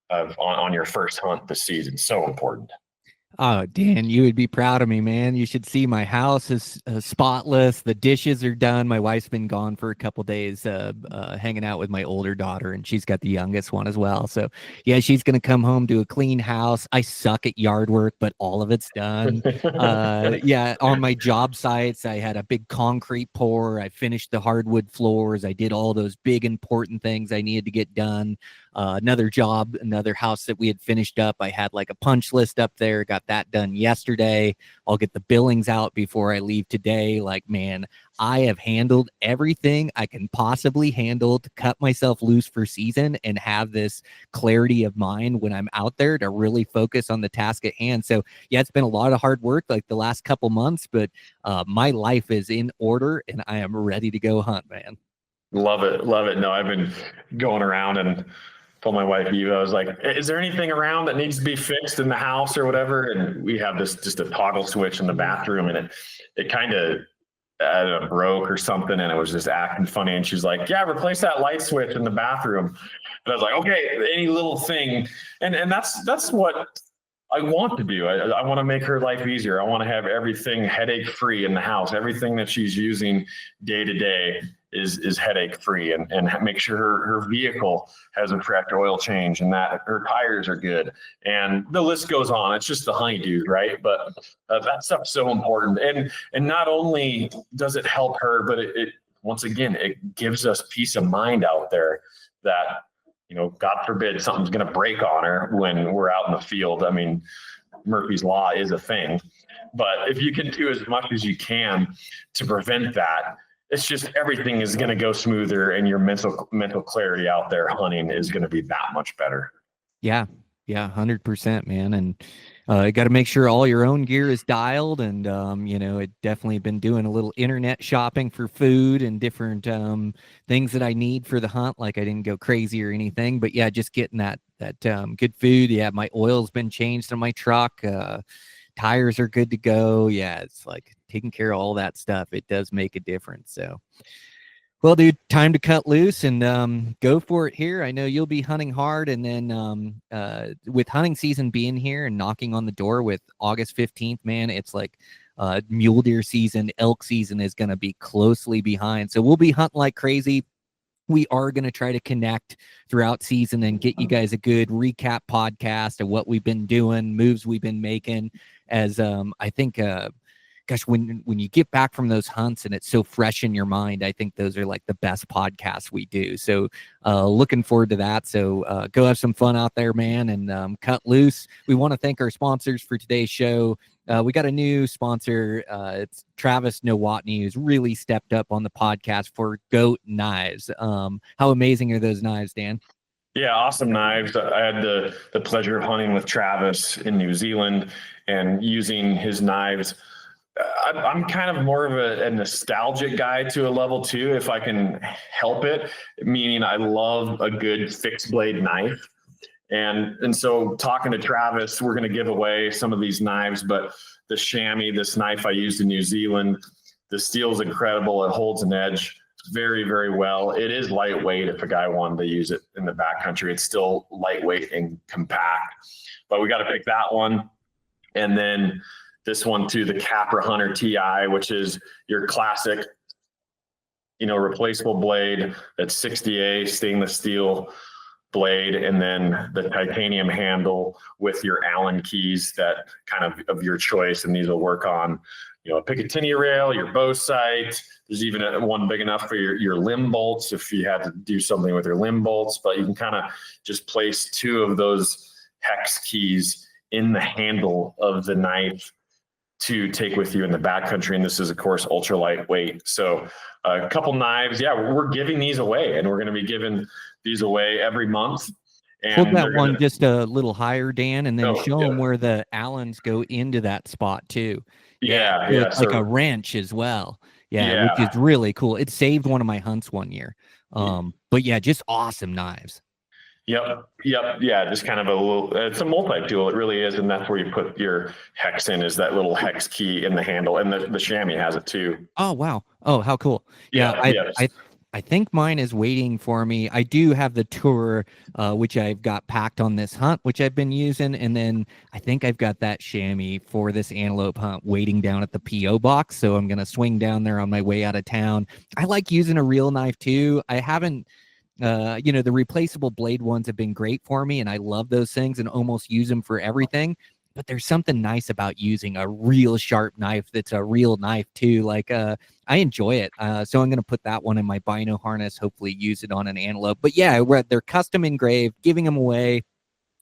on your first hunt this season. So important. Oh, Dan, you would be proud of me, man. You should see my house is spotless. The dishes are done. My wife's been gone for a couple days, hanging out with my older daughter, and she's got the youngest one as well. So, yeah, she's going to come home to a clean house. I suck at yard work, but all of it's done. On my job sites, I had a big concrete pour. I finished the hardwood floors. I did all those big, important things I needed to get done. Another house that we had finished up, I had like a punch list up there, got that done yesterday. I'll get the billings out before I leave today. Like, man, I have handled everything I can possibly handle to cut myself loose for season and have this clarity of mind when I'm out there to really focus on the task at hand. So yeah, it's been a lot of hard work like the last couple months, but my life is in order and I am ready to go hunt, man. Love it. No, I've been going around and told my wife, Eva, I was like, is there anything around that needs to be fixed in the house or whatever? And we have just a toggle switch in the bathroom, and it kind of broke or something, and it was just acting funny. And she's like, yeah, replace that light switch in the bathroom. And I was like, okay, any little thing. And that's what I want to do. I want to make her life easier. I want to have everything headache free in the house. Everything that she's using day to day is headache free, and make sure her vehicle has a correct oil change and that her tires are good. And the list goes on. It's just the honeydew, right? But that stuff's so important. And not only does it help her, but it once again, it gives us peace of mind out there that, God forbid something's going to break on her when we're out in the field. I mean, Murphy's Law is a thing, but if you can do as much as you can to prevent that, it's just everything is going to go smoother, and your mental clarity out there hunting is going to be that much better. Yeah, 100%, man. And you got to make sure all your own gear is dialed. And, it definitely been doing a little internet shopping for food and different things that I need for the hunt. Like I didn't go crazy or anything, but yeah, just getting that good food. Yeah, my oil's been changed on my truck. Tires are good to go. Yeah, it's like taking care of all that stuff. It does make a difference. So, well, dude, time to cut loose and go for it here. I know you'll be hunting hard, and then with hunting season being here and knocking on the door with August 15th, man, it's like mule deer season, elk season is going to be closely behind. So we'll be hunting like crazy. we are going to try to connect throughout season and get you guys a good recap podcast of what we've been doing, moves we've been making. As I think, gosh, when you get back from those hunts and it's so fresh in your mind, I think those are like the best podcasts we do. So looking forward to that. So go have some fun out there, man, and cut loose. We want to thank our sponsors for today's show. We got a new sponsor. It's Travis Nowotny, who's really stepped up on the podcast for goat knives. How amazing are those knives, Dan? Yeah, awesome knives. I had the pleasure of hunting with Travis in New Zealand and using his knives. I'm kind of more of a nostalgic guy to a level too, if I can help it, meaning I love a good fixed blade knife. And so talking to Travis, we're going to give away some of these knives, but the chamois, this knife I used in New Zealand, the steel is incredible. It holds an edge very, very well. It is lightweight. If a guy wanted to use it in the backcountry, it's still lightweight and compact, but we got to pick that one. And then this one too, the Capra Hunter TI, which is your classic, replaceable blade. That's 60A stainless steel blade, and then the titanium handle with your Allen keys that kind of your choice. And these will work on, a Picatinny rail, your bow sight. There's even one big enough for your limb bolts if you had to do something with your limb bolts, but you can kind of just place 2 of those hex keys in the handle of the knife to take with you in the backcountry. And this is, of course, ultra lightweight. So a couple knives. Yeah, we're giving these away, and we're going to be giving these away every month. And hold that one just a little higher, Dan, and then show them where the Allens go into that spot too. Yeah. It's like a wrench as well. Yeah, which is really cool. It saved one of my hunts one year. But yeah, just awesome knives. Yep. Yeah, just kind of a little, it's a multi-tool. It really is. And that's where you put your hex in, is that little hex key in the handle. And the chamois has it too. Oh, wow. Oh, how cool. Yeah. I think mine is waiting for me. I do have the Tour, which I've got packed on this hunt, which I've been using. And then I think I've got that chamois for this antelope hunt waiting down at the P.O. box. So I'm going to swing down there on my way out of town. I like using a real knife too. I haven't, the replaceable blade ones have been great for me, and I love those things and almost use them for everything. But there's something nice about using a real sharp knife that's a real knife too. Like I enjoy it. So I'm going to put that one in my bino harness, hopefully use it on an antelope. But yeah, they're custom engraved, giving them away.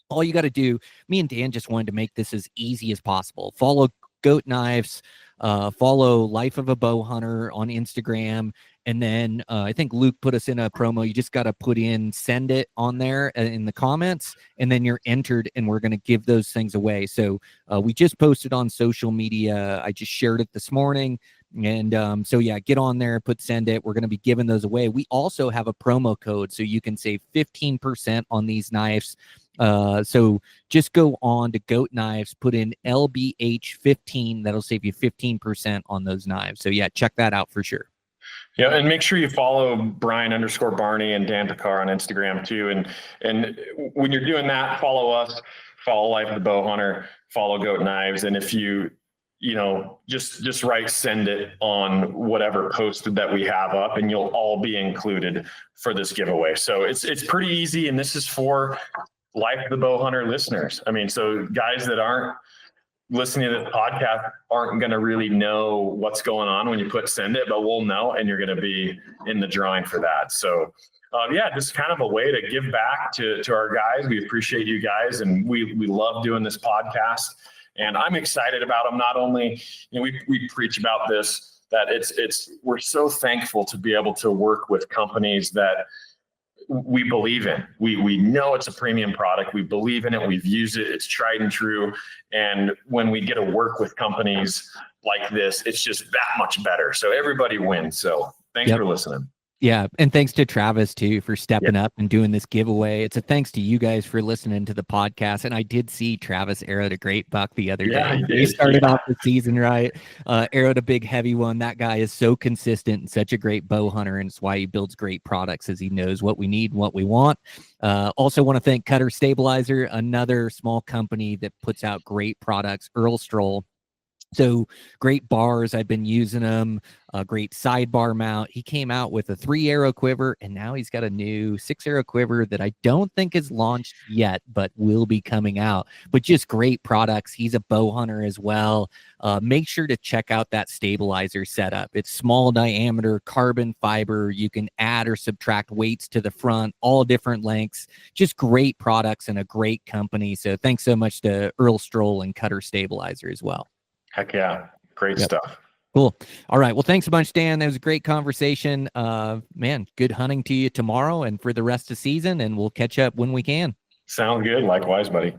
All you got to do, me and Dan just wanted to make this as easy as possible. Follow Goat Knives, follow Life of a Bowhunter on Instagram. And then I think Luke put us in a promo. You just got to put in send it on there in the comments, and then you're entered, and we're going to give those things away. So we just posted on social media. I just shared it this morning. And so, yeah, get on there, put send it. We're going to be giving those away. We also have a promo code, so you can save 15% on these knives. So just go on to Goat Knives, put in LBH15. That'll save you 15% on those knives. So, yeah, check that out for sure. Yeah, and make sure you follow Brian_Barney and Dan Pickar on Instagram too. And when you're doing that, follow us, follow Life of the Bowhunter, follow Goat Knives. And if you just write send it on whatever post that we have up, and you'll all be included for this giveaway. So it's pretty easy, and this is for Life of the Bowhunter listeners. I mean, so guys that aren't listening to this podcast aren't going to really know what's going on when you put send it, but we'll know, and you're going to be in the drawing for that. So just kind of a way to give back to our guys. We appreciate you guys, and we love doing this podcast, and I'm excited about them. Not only, we preach about this, that we're so thankful to be able to work with companies that we believe in. We know it's a premium product. We believe in it. We've used it. It's tried and true. And when we get to work with companies like this, it's just that much better. So everybody wins. So thanks for listening. Yeah. And thanks to Travis too for stepping up and doing this giveaway. It's a thanks to you guys for listening to the podcast. And I did see Travis arrowed a great buck the other day. He started off the season right. Arrowed a big heavy one. That guy is so consistent and such a great bow hunter. And it's why he builds great products, as he knows what we need and what we want. Also want to thank Cutter Stabilizer, another small company that puts out great products. Earl Stroll So great bars. I've been using them. A great sidebar mount. He came out with a 3-arrow quiver, and now he's got a new 6-arrow quiver that I don't think is launched yet, but will be coming out. But just great products. He's a bow hunter as well. Make sure to check out that stabilizer setup. It's small diameter, carbon fiber. You can add or subtract weights to the front, all different lengths. Just great products and a great company. So thanks so much to Earl Stroll and Cutter Stabilizer as well. Heck yeah. Great stuff. Cool. All right. Well, thanks a bunch, Dan. That was a great conversation. Man, good hunting to you tomorrow and for the rest of the season, and we'll catch up when we can. Sounds good. Likewise, buddy.